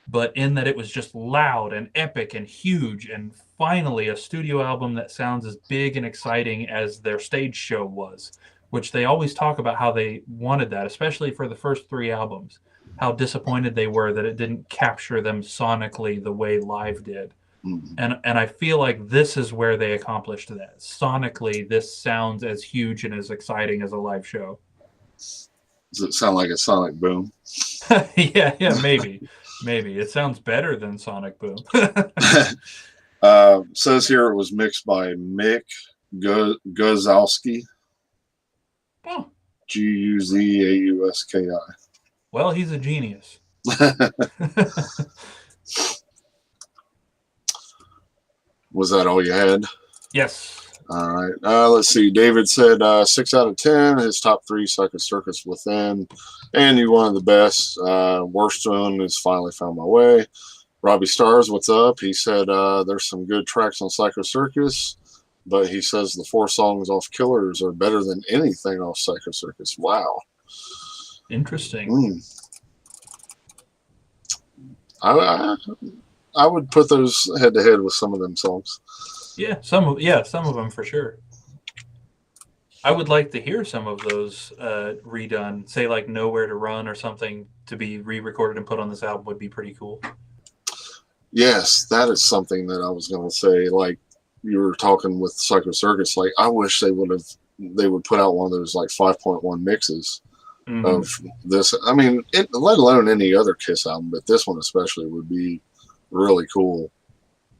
Speaker 2: but in that it was just loud and epic and huge, and finally a studio album that sounds as big and exciting as their stage show was, which they always talk about how they wanted that, especially for the first three albums, how disappointed they were that it didn't capture them sonically the way live did. And I feel like this is where they accomplished that. Sonically, this sounds as huge and as exciting as a live show.
Speaker 1: Does it sound like a sonic boom?
Speaker 2: yeah, maybe. Maybe. It sounds better than Sonic Boom.
Speaker 1: Says here it was mixed by Mick Guzowski.
Speaker 2: Oh.
Speaker 1: Guzauski.
Speaker 2: Well, he's a genius.
Speaker 1: Was that all you had?
Speaker 2: Yes.
Speaker 1: All right. Let's see. David said 6 out of 10. His top 3, Circus Within. And you one of the best. Worst one is Finally Found My Way. Robbie Stars, what's up? He said there's some good tracks on Psycho Circus, but he says the 4 songs off Killers are better than anything off Psycho Circus. Wow.
Speaker 2: Interesting.
Speaker 1: I would put those head to head with some of them songs.
Speaker 2: Yeah, some of them for sure. I would like to hear some of those redone. Say like Nowhere to Run or something to be re-recorded and put on this album would be pretty cool.
Speaker 1: Yes, that is something that I was going to say. Like you were talking with Psycho Circus, like I wish they would put out one of those like 5.1 mixes of this. I mean, let alone any other Kiss album, but this one especially would be really cool.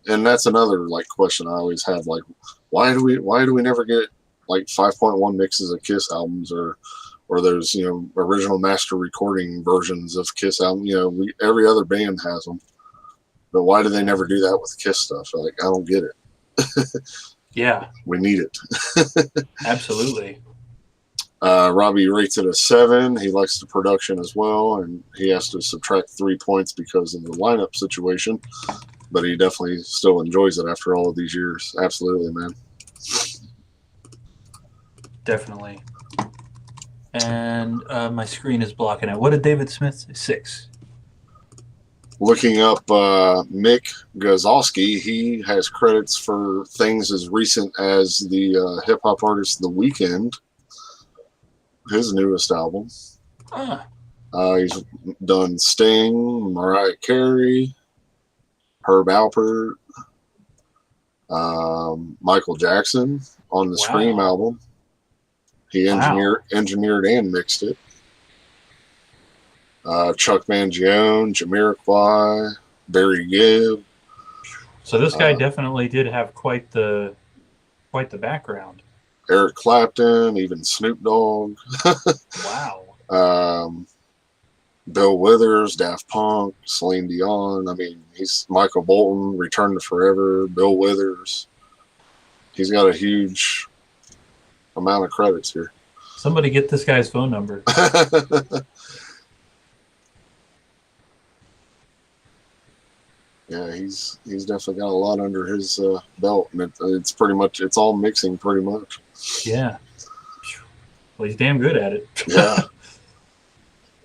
Speaker 1: And that's another like question I always have, like why do we never get like 5.1 mixes of Kiss albums or those original master recording versions of Kiss albums? Every other band has them, but why do they never do that with Kiss stuff? Like I don't get it.
Speaker 2: Yeah,
Speaker 1: we need it.
Speaker 2: Absolutely.
Speaker 1: Robbie rates it a 7. He likes the production as well, and he has to subtract 3 points because of the lineup situation, but he definitely still enjoys it after all of these years. Absolutely, man.
Speaker 2: Definitely. And my screen is blocking it. What did David Smith say? 6.
Speaker 1: Looking up Mick Gazowski, he has credits for things as recent as the hip hop artist The Weeknd, his newest album. He's done Sting, Mariah Carey, Herb Alpert, Michael Jackson on the Scream album. He engineered and mixed it. Chuck Mangione, Jamiroquai, Barry Gibb.
Speaker 2: So this guy definitely did have quite the background.
Speaker 1: Eric Clapton, even Snoop Dogg.
Speaker 2: Wow.
Speaker 1: Bill Withers, Daft Punk, Celine Dion. I mean, he's Michael Bolton, Return to Forever, Bill Withers. He's got a huge amount of credits here.
Speaker 2: Somebody get this guy's phone number.
Speaker 1: Yeah, he's definitely got a lot under his belt, and it's all mixing pretty much.
Speaker 2: Yeah. Well, he's damn good at it.
Speaker 1: Yeah.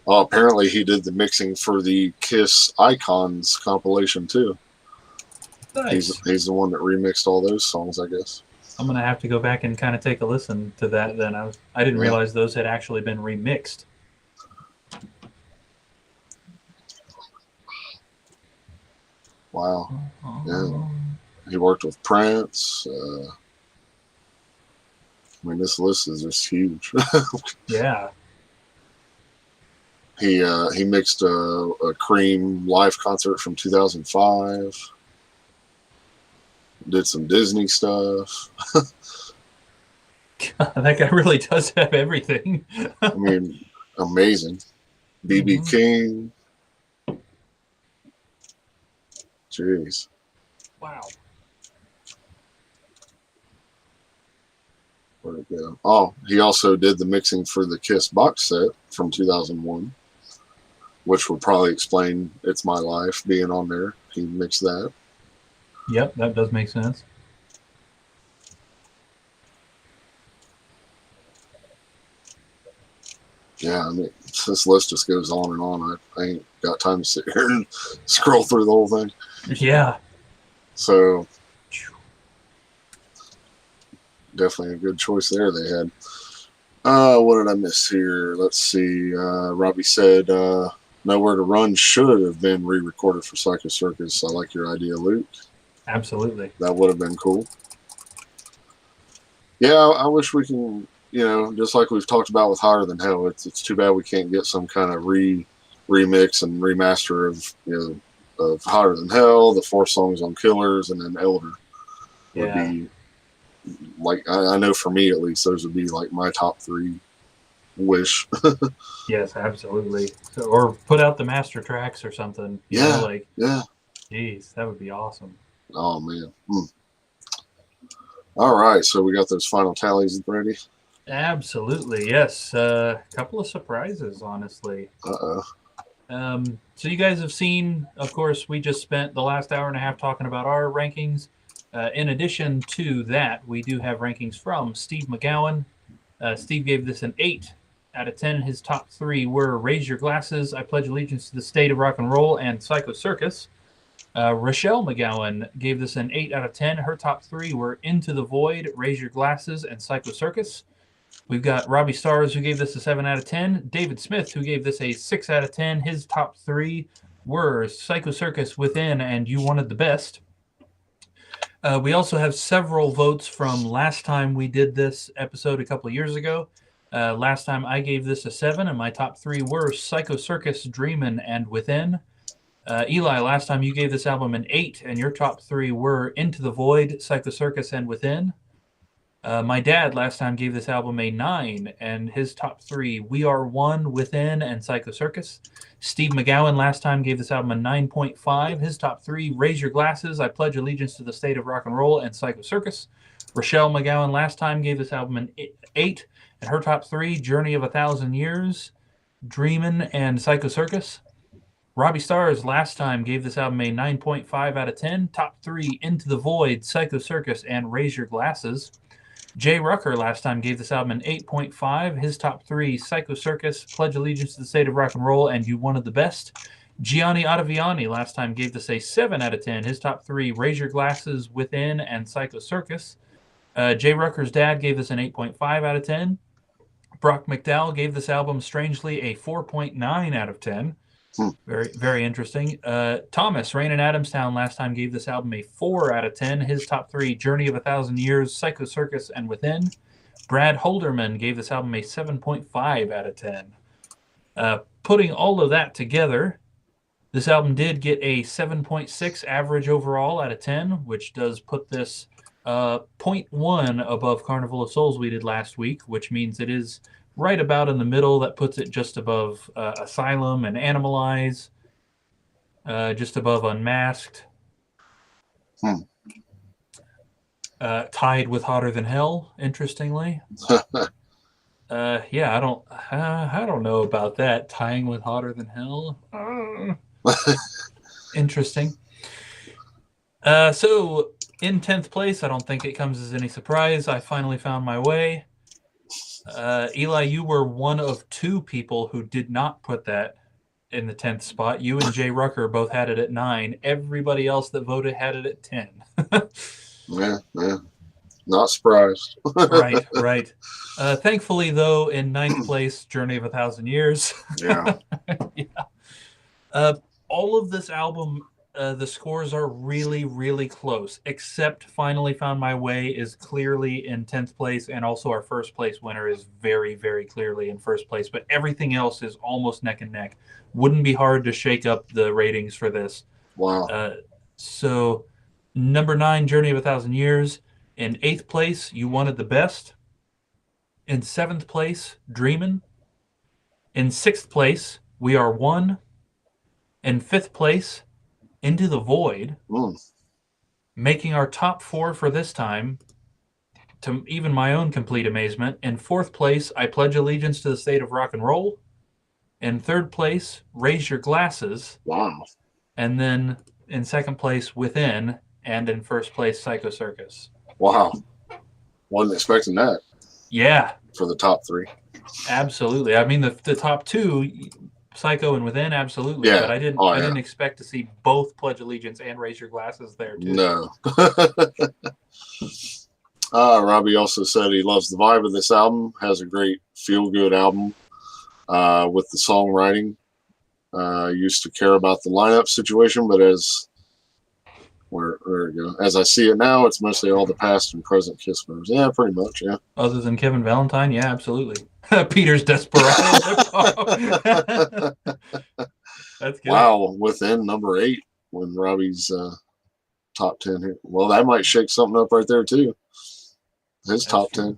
Speaker 1: Apparently he did the mixing for the Kiss Icons compilation too.
Speaker 2: Nice.
Speaker 1: He's the one that remixed all those songs, I guess.
Speaker 2: I'm gonna have to go back and kind of take a listen to that. Then I didn't realize those had actually been remixed.
Speaker 1: Wow. Yeah. He worked with Prince. I mean, this list is just huge.
Speaker 2: Yeah.
Speaker 1: He mixed a Cream live concert from 2005. Did some Disney stuff.
Speaker 2: That guy really does have everything.
Speaker 1: I mean, amazing. B.B. King. Jeez.
Speaker 2: Wow.
Speaker 1: Where'd it go? Oh, he also did the mixing for the Kiss box set from 2001, which would probably explain It's My Life being on there. He mixed that.
Speaker 2: Yep, that does make sense.
Speaker 1: Yeah, I mean, this list just goes on and on. I ain't got time to sit here and scroll through the whole thing.
Speaker 2: Yeah.
Speaker 1: So, definitely a good choice there they had. What did I miss here? Let's see. Robbie said Nowhere to Run should have been re-recorded for Psycho Circus. I like your idea, Luke.
Speaker 2: Absolutely.
Speaker 1: That would have been cool. Yeah, I wish we can, just like we've talked about with Higher Than Hell, it's too bad we can't get some kind of remix and remaster of Higher Than Hell, the 4 songs on Killers, and then Elder would be like, I know for me at least, those would be like my top 3 wish.
Speaker 2: Yes, absolutely. So, or put out the master tracks or something.
Speaker 1: Yeah.
Speaker 2: Geez, that would be awesome.
Speaker 1: Oh man. All right, so we got those final tallies ready.
Speaker 2: Absolutely, yes. A couple of surprises, honestly. So you guys have seen, of course, we just spent the last hour and a half talking about our rankings. In addition to that, we do have rankings from Steve McGowan. Steve gave this an 8 out of 10. His top 3 were Raise Your Glasses, I Pledge Allegiance to the State of Rock and Roll, and Psycho Circus. Rochelle McGowan gave this an 8 out of 10. Her top 3 were Into the Void, Raise Your Glasses, and Psycho Circus. We've got Robbie Stars, who gave this a 7 out of 10. David Smith, who gave this a 6 out of 10. His top 3 were Psycho Circus, Within, and You Wanted the Best. We also have several votes from last time we did this episode a couple of years ago. Last time I gave this a 7, and my top 3 were Psycho Circus, Dreamin', and Within. Eli, last time you gave this album an 8, and your top 3 were Into the Void, Psycho Circus, and Within. My dad last time gave this album a 9, and his top 3, We Are One, Within, and Psycho Circus. Steve McGowan last time gave this album a 9.5. His top 3, Raise Your Glasses, I Pledge Allegiance to the State of Rock and Roll, and Psycho Circus. Rochelle McGowan last time gave this album an 8, and her top 3, Journey of 1,000 Years, Dreamin', and Psycho Circus. Robbie Stars last time gave this album a 9.5 out of 10. Top 3, Into the Void, Psycho Circus, and Raise Your Glasses. Jay Rucker last time gave this album an 8.5. His top 3, Psycho Circus, Pledge Allegiance to the State of Rock and Roll, and You Wanted the Best. Gianni Ottaviani last time gave this a 7 out of 10. His top 3, Raise Your Glasses, Within, and Psycho Circus. Jay Rucker's dad gave this an 8.5 out of 10. Brock McDowell gave this album, strangely, a 4.9 out of 10. Very, very interesting. Thomas, Rain in Adamstown, last time gave this album a 4 out of 10. His top 3, Journey of 1,000 Years, Psycho Circus, and Within. Brad Holderman gave this album a 7.5 out of 10. Putting all of that together, this album did get a 7.6 average overall out of 10, which does put this 0.1 above Carnival of Souls we did last week, which means it is right about in the middle. That puts it just above Asylum and Animalize, just above Unmasked. Tied with Hotter Than Hell, interestingly. Yeah, I don't know about that. Tying with Hotter Than Hell. Interesting. So in 10th place, I don't think it comes as any surprise. I finally found my way. Eli, you were one of 2 people who did not put that in the 10th spot. You and Jay Rucker both had it at 9. Everybody else that voted had it at 10.
Speaker 1: Yeah. Not surprised.
Speaker 2: Right. Thankfully, though, in 9th place, Journey of 1,000 Years.
Speaker 1: Yeah.
Speaker 2: Yeah. All of this album, the scores are really, really close, except Finally Found My Way is clearly in 10th place, and also our first place winner is very, very clearly in first place. But everything else is almost neck and neck. Wouldn't be hard to shake up the ratings for this.
Speaker 1: Wow.
Speaker 2: So, number 9, Journey of 1,000 Years. In 8th place, You Wanted the Best. In 7th place, Dreamin'. In 6th place, We Are One. In 5th place, Into the Void. Making our top 4 for this time, to even my own complete amazement. In 4th place, I Pledge Allegiance to the State of Rock and Roll. In 3rd place, Raise Your Glasses.
Speaker 1: Wow.
Speaker 2: And then in 2nd place, Within. And in 1st place, Psycho Circus.
Speaker 1: Wow. Wasn't expecting that.
Speaker 2: Yeah.
Speaker 1: For the top 3.
Speaker 2: Absolutely. I mean, the top 2, Psycho and Within, absolutely.
Speaker 1: Yeah.
Speaker 2: But I didn't expect to see both Pledge Allegiance and Raise Your Glasses there, too.
Speaker 1: No. Robbie also said he loves the vibe of this album. Has a great feel-good album with the songwriting. Used to care about the lineup situation, but as I see it now, it's mostly all the past and present Kiss members. Yeah, pretty much, yeah.
Speaker 2: Other than Kevin Valentine, yeah, absolutely. Peter's Desperado. That's good.
Speaker 1: Wow, Within number 8 when Robbie's top 10 here. Well, that might shake something up right there, too. His top 10.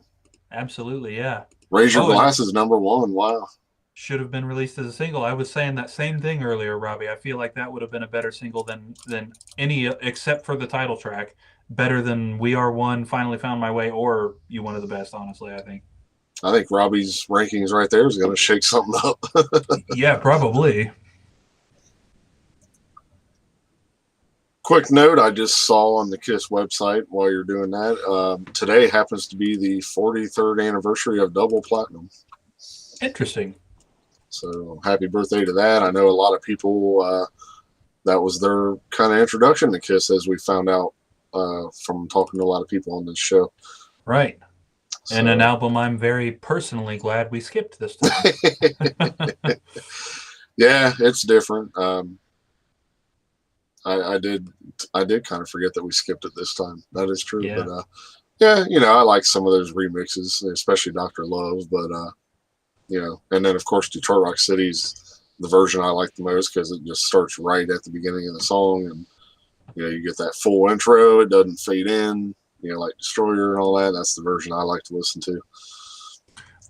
Speaker 2: Absolutely, yeah.
Speaker 1: Raise Your Glasses, number 1. Wow.
Speaker 2: Should have been released as a single. I was saying that same thing earlier, Robbie. I feel like that would have been a better single than any, except for the title track. Better than We Are One, Finally Found My Way, or You One of the Best, honestly, I think.
Speaker 1: I think Robbie's rankings right there is going to shake something up.
Speaker 2: Yeah, probably.
Speaker 1: Quick note I just saw on the KISS website while you're doing that. Today happens to be the 43rd anniversary of Double Platinum.
Speaker 2: Interesting.
Speaker 1: So happy birthday to that. I know a lot of people, that was their kind of introduction to KISS, as we found out from talking to a lot of people on this show.
Speaker 2: Right. So. And an album I'm very personally glad we skipped this time.
Speaker 1: Yeah, it's different. I did kind of forget that we skipped it this time. That is true.
Speaker 2: Yeah.
Speaker 1: But yeah, I like some of those remixes, especially Dr. Love, but and then of course Detroit Rock City's the version I like the most because it just starts right at the beginning of the song, and you get that full intro. It doesn't fade in, like Destroyer and all that. That's the version I like to listen to.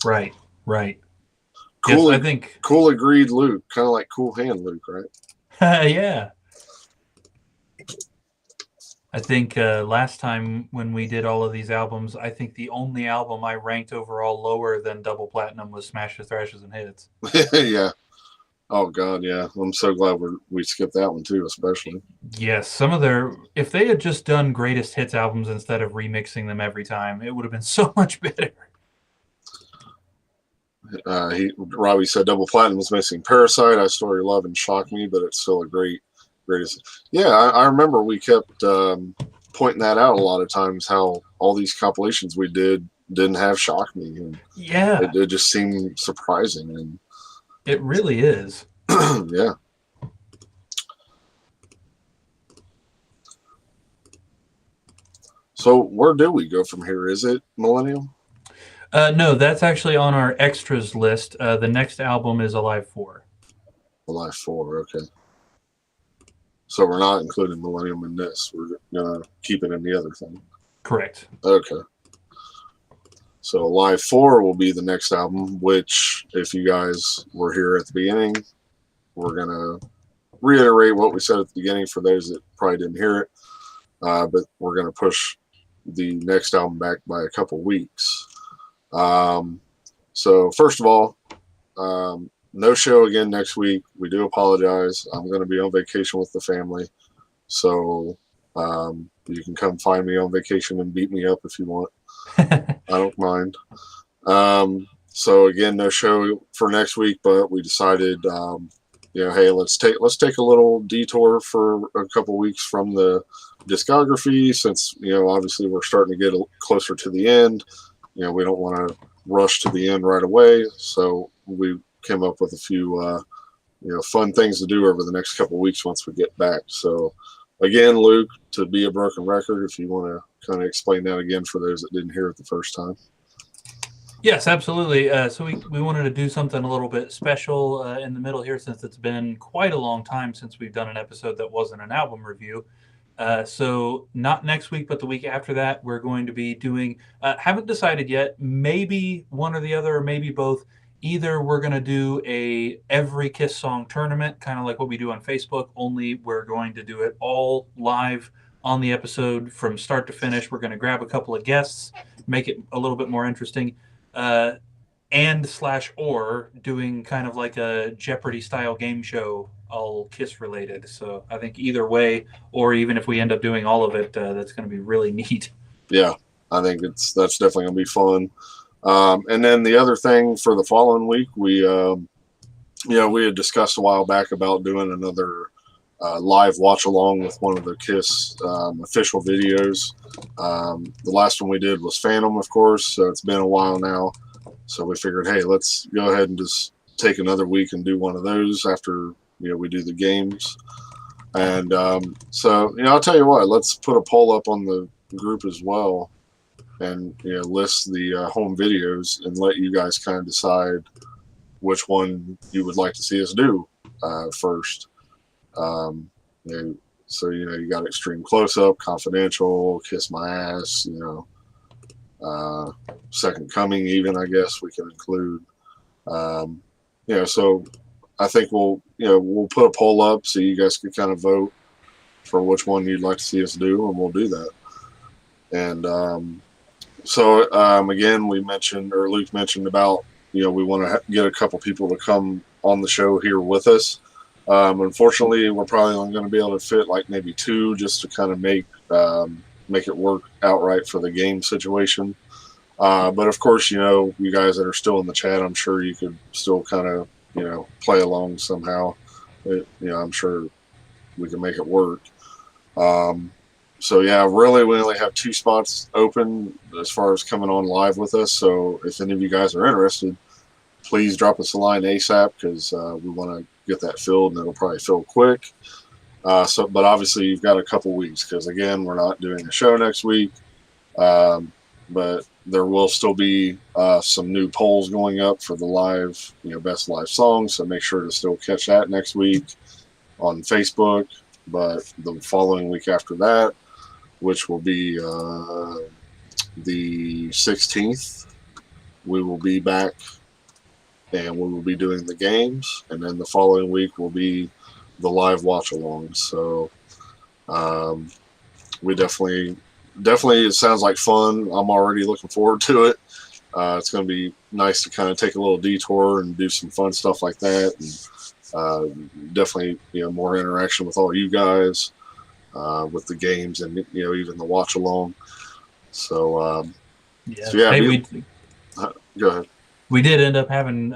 Speaker 2: Right.
Speaker 1: Cool.
Speaker 2: Yes, I think
Speaker 1: Cool Agreed Luke, kind of like Cool Hand Luke, right?
Speaker 2: Yeah. I think last time when we did all of these albums, I think the only album I ranked overall lower than Double Platinum was Smashes, Thrashes, and Hits.
Speaker 1: Yeah. Oh, God, yeah. I'm so glad we skipped that one, too, especially.
Speaker 2: Yes, if they had just done greatest hits albums instead of remixing them every time, it would have been so much better.
Speaker 1: Robbie said Double Platinum was missing Parasite. I Story Love and Shock Me, but it's still a greatest. Yeah, I remember we kept pointing that out a lot of times. How all these compilations we didn't have Shock Me, and
Speaker 2: Yeah,
Speaker 1: it just seemed surprising. And
Speaker 2: it really is.
Speaker 1: yeah. So where do we go from here? Is it Millennium?
Speaker 2: No, that's actually on our extras list. The next album is Alive 4.
Speaker 1: Alive 4, okay. So we're not including Millennium in this. We're gonna keep it in the other thing.
Speaker 2: Correct.
Speaker 1: Okay. So Alive 4 will be the next album, which, if you guys were here at the beginning, we're gonna reiterate what we said at the beginning for those that probably didn't hear it. But we're gonna push the next album back by a couple weeks. So first of all, no show again next week. We do apologize. I'm going to be on vacation with the family. So you can come find me on vacation and beat me up if you want. I don't mind. So again, no show for next week, but we decided, hey, let's take a little detour for a couple weeks from the discography, since obviously we're starting to get closer to the end. We don't want to rush to the end right away, so we came up with a few fun things to do over the next couple of weeks once we get back. So again, Luke, to be a broken record, if you want to kind of explain that again for those that didn't hear it the first time.
Speaker 2: Yes, absolutely. So we wanted to do something a little bit special in the middle here, since it's been quite a long time since we've done an episode that wasn't an album review. So not next week, but the week after that, we're going to be doing, haven't decided yet, maybe one or the other, or maybe both. Either we're going to do a every Kiss song tournament, kind of like what we do on Facebook, only we're going to do it all live on the episode from start to finish. We're going to grab a couple of guests, make it a little bit more interesting, or doing kind of like a Jeopardy style game show, all Kiss related. So I think either way, or even if we end up doing all of it, that's going to be really neat.
Speaker 1: Yeah, I think that's definitely going to be fun. And then the other thing for the following week, we had discussed a while back about doing another live watch along with one of the Kiss official videos. The last one we did was Phantom, of course, so it's been a while now. So we figured, hey, let's go ahead and just take another week and do one of those after we do the games. And so I'll tell you what, let's put a poll up on the group as well, and list the home videos and let you guys kind of decide which one you would like to see us do first. So you got Extreme Close Up, Confidential, Kiss My Ass, Second Coming, even, I guess we can include. So I think we'll put a poll up so you guys can kind of vote for which one you'd like to see us do, and we'll do that. And so again, we mentioned, or Luke mentioned about, we want to get a couple people to come on the show here with us. Unfortunately, we're probably only going to be able to fit like maybe two, just to kind of make it work outright for the game situation. But of course, you guys that are still in the chat, I'm sure you could still kind of, play along somehow. I'm sure we can make it work. So yeah, really, we only have 2 spots open as far as coming on live with us. So if any of you guys are interested, please drop us a line ASAP, because we want to get that filled, and it'll probably fill quick. But obviously you've got a couple weeks, because again, we're not doing a show next week. But there will still be some new polls going up for the live, best live songs. So make sure to still catch that next week on Facebook. But the following week after that, which will be the 16th, we will be back and we will be doing the games. And then the following week will be the live watch along. So we definitely, it sounds like fun. I'm already looking forward to it. It's going to be nice to kind of take a little detour and do some fun stuff like that. And definitely, more interaction with all you guys. With the games and even the watch along. So
Speaker 2: Yeah.
Speaker 1: so yeah,
Speaker 2: Hey,
Speaker 1: go ahead.
Speaker 2: We did end up having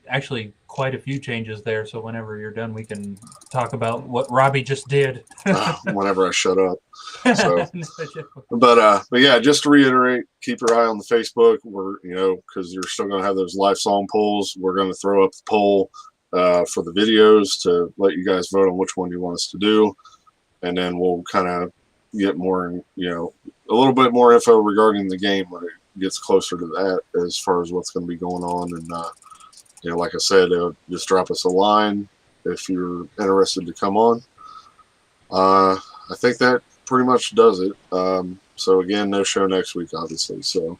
Speaker 2: actually quite a few changes there. So whenever you're done, we can talk about what Robbie just did.
Speaker 1: Whenever I shut up. So, but yeah, just to reiterate, keep your eye on the Facebook. We're, because you're still going to have those live song polls. We're going to throw up the poll for the videos to let you guys vote on which one you want us to do. And then we'll kind of get more, a little bit more info regarding the game when it gets closer to that as far as what's going to be going on. And, like I said, just drop us a line if you're interested to come on. I think that pretty much does it. So again, no show next week, obviously. So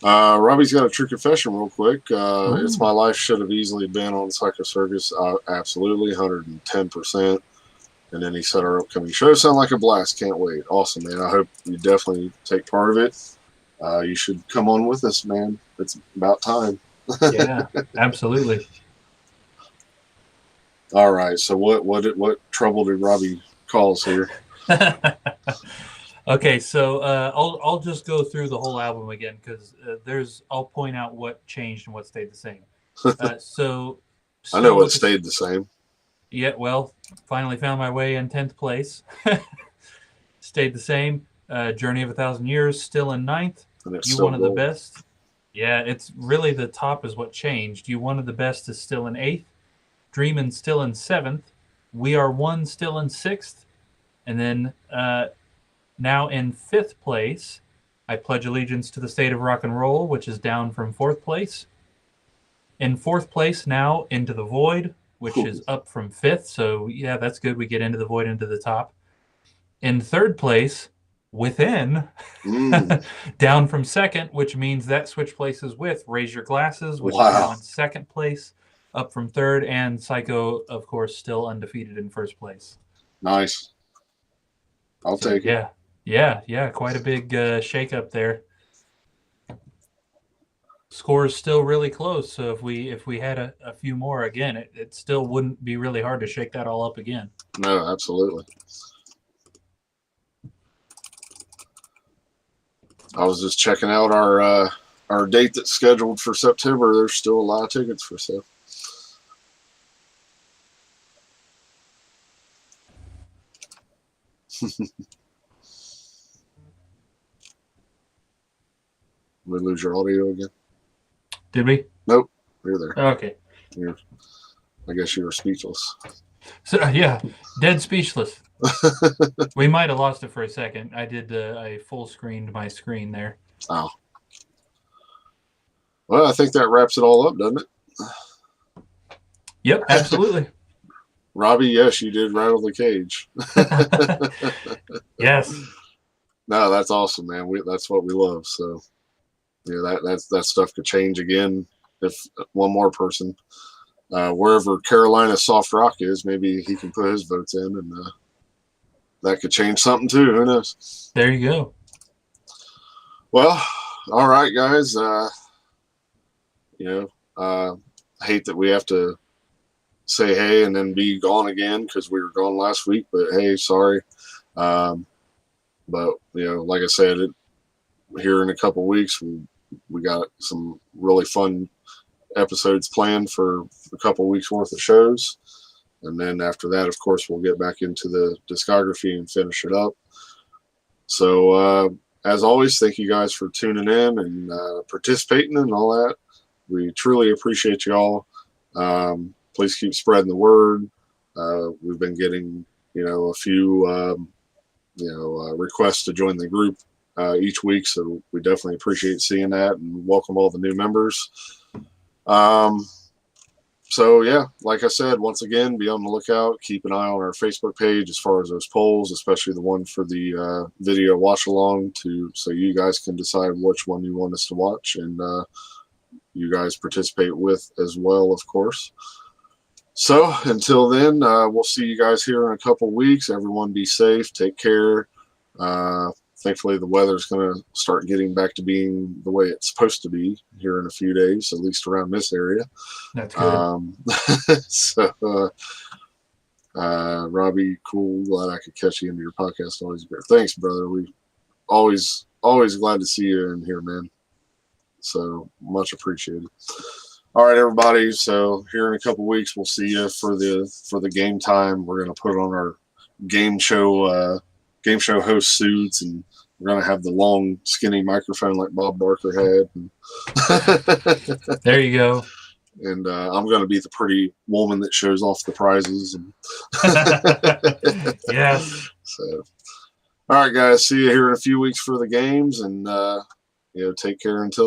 Speaker 1: Robbie's got a true confession real quick. It's my life should have easily been on Circus. Absolutely, 110%. And then he said our upcoming show sound like a blast. Can't wait. Awesome, man. I hope you definitely take part of it. You should come on with us, man. It's about time.
Speaker 2: Yeah, absolutely.
Speaker 1: All right. So what trouble did Robbie cause here?
Speaker 2: Okay, so I'll just go through the whole album again because I'll point out what changed and what stayed the same. So
Speaker 1: I know what stayed the same.
Speaker 2: Yeah, well, finally found my way in 10th place. Stayed the same. Journey of 1,000 Years still in 9th. You Wanted the Best. Yeah, it's really the top is what changed. You Wanted the Best is still in 8th. Dreamin' still in 7th. We Are One still in 6th. And then now in 5th place, I Pledge Allegiance to the State of Rock and Roll, which is down from 4th place. In 4th place now, Into the Void, which is up from 5th. So, yeah, that's good. We get Into the Void into the top. In 3rd place, Within, down from 2nd, which means that switch places with Raise Your Glasses, which is now in 2nd place, up from 3rd, and Psycho, of course, still undefeated in 1st place.
Speaker 1: Nice. I'll take it.
Speaker 2: Yeah. Quite a big shake-up there. Score is still really close, so if we had a few more, again, it still wouldn't be really hard to shake that all up again.
Speaker 1: No, absolutely. I was just checking out our date that's scheduled for September. There's still a lot of tickets for sale. We lose your audio again?
Speaker 2: Did we?
Speaker 1: Nope. You're there.
Speaker 2: Okay.
Speaker 1: I guess you were speechless.
Speaker 2: So yeah, dead speechless. We might have lost it for a second. I did I full screened my screen there.
Speaker 1: Oh. Well, I think that wraps it all up, doesn't it?
Speaker 2: Yep, absolutely.
Speaker 1: Robbie, yes, you did rattle the cage.
Speaker 2: Yes.
Speaker 1: No, that's awesome, man. That's what we love. So, that stuff could change again if one more person, wherever Carolina Soft Rock is, maybe he can put his votes in, and that could change something too. Who knows?
Speaker 2: There you go.
Speaker 1: Well, all right, guys. Hate that we have to say hey and then be gone again because we were gone last week, but hey, sorry. But like I said, here in a couple weeks we got some really fun episodes planned for a couple weeks worth of shows, and then after that, of course, we'll get back into the discography and finish it up. So as always, thank you guys for tuning in and participating and all that. We truly appreciate you all. Please keep spreading the word. We've been getting a few requests to join the group each week, so we definitely appreciate seeing that and welcome all the new members. So yeah, like I said, once again, be on the lookout. Keep an eye on our Facebook page as far as those polls, especially the one for the video watch along, so you guys can decide which one you want us to watch, and you guys participate with as well, of course. So until then, we'll see you guys here in a couple weeks. Everyone be safe. Take care. Thankfully, the weather's going to start getting back to being the way it's supposed to be here in a few days, at least around this area.
Speaker 2: That's good.
Speaker 1: So, Robbie, cool. Glad I could catch you into your podcast. Always great. Thanks, brother. We always glad to see you in here, man. So much appreciated. All right, everybody. So here in a couple weeks, we'll see you for the game time. We're gonna put on our game show host suits, and we're gonna have the long, skinny microphone like Bob Barker had.
Speaker 2: There you go.
Speaker 1: And I'm gonna be the pretty woman that shows off the prizes. And
Speaker 2: Yes.
Speaker 1: So, all right, guys. See you here in a few weeks for the games, and take care until then.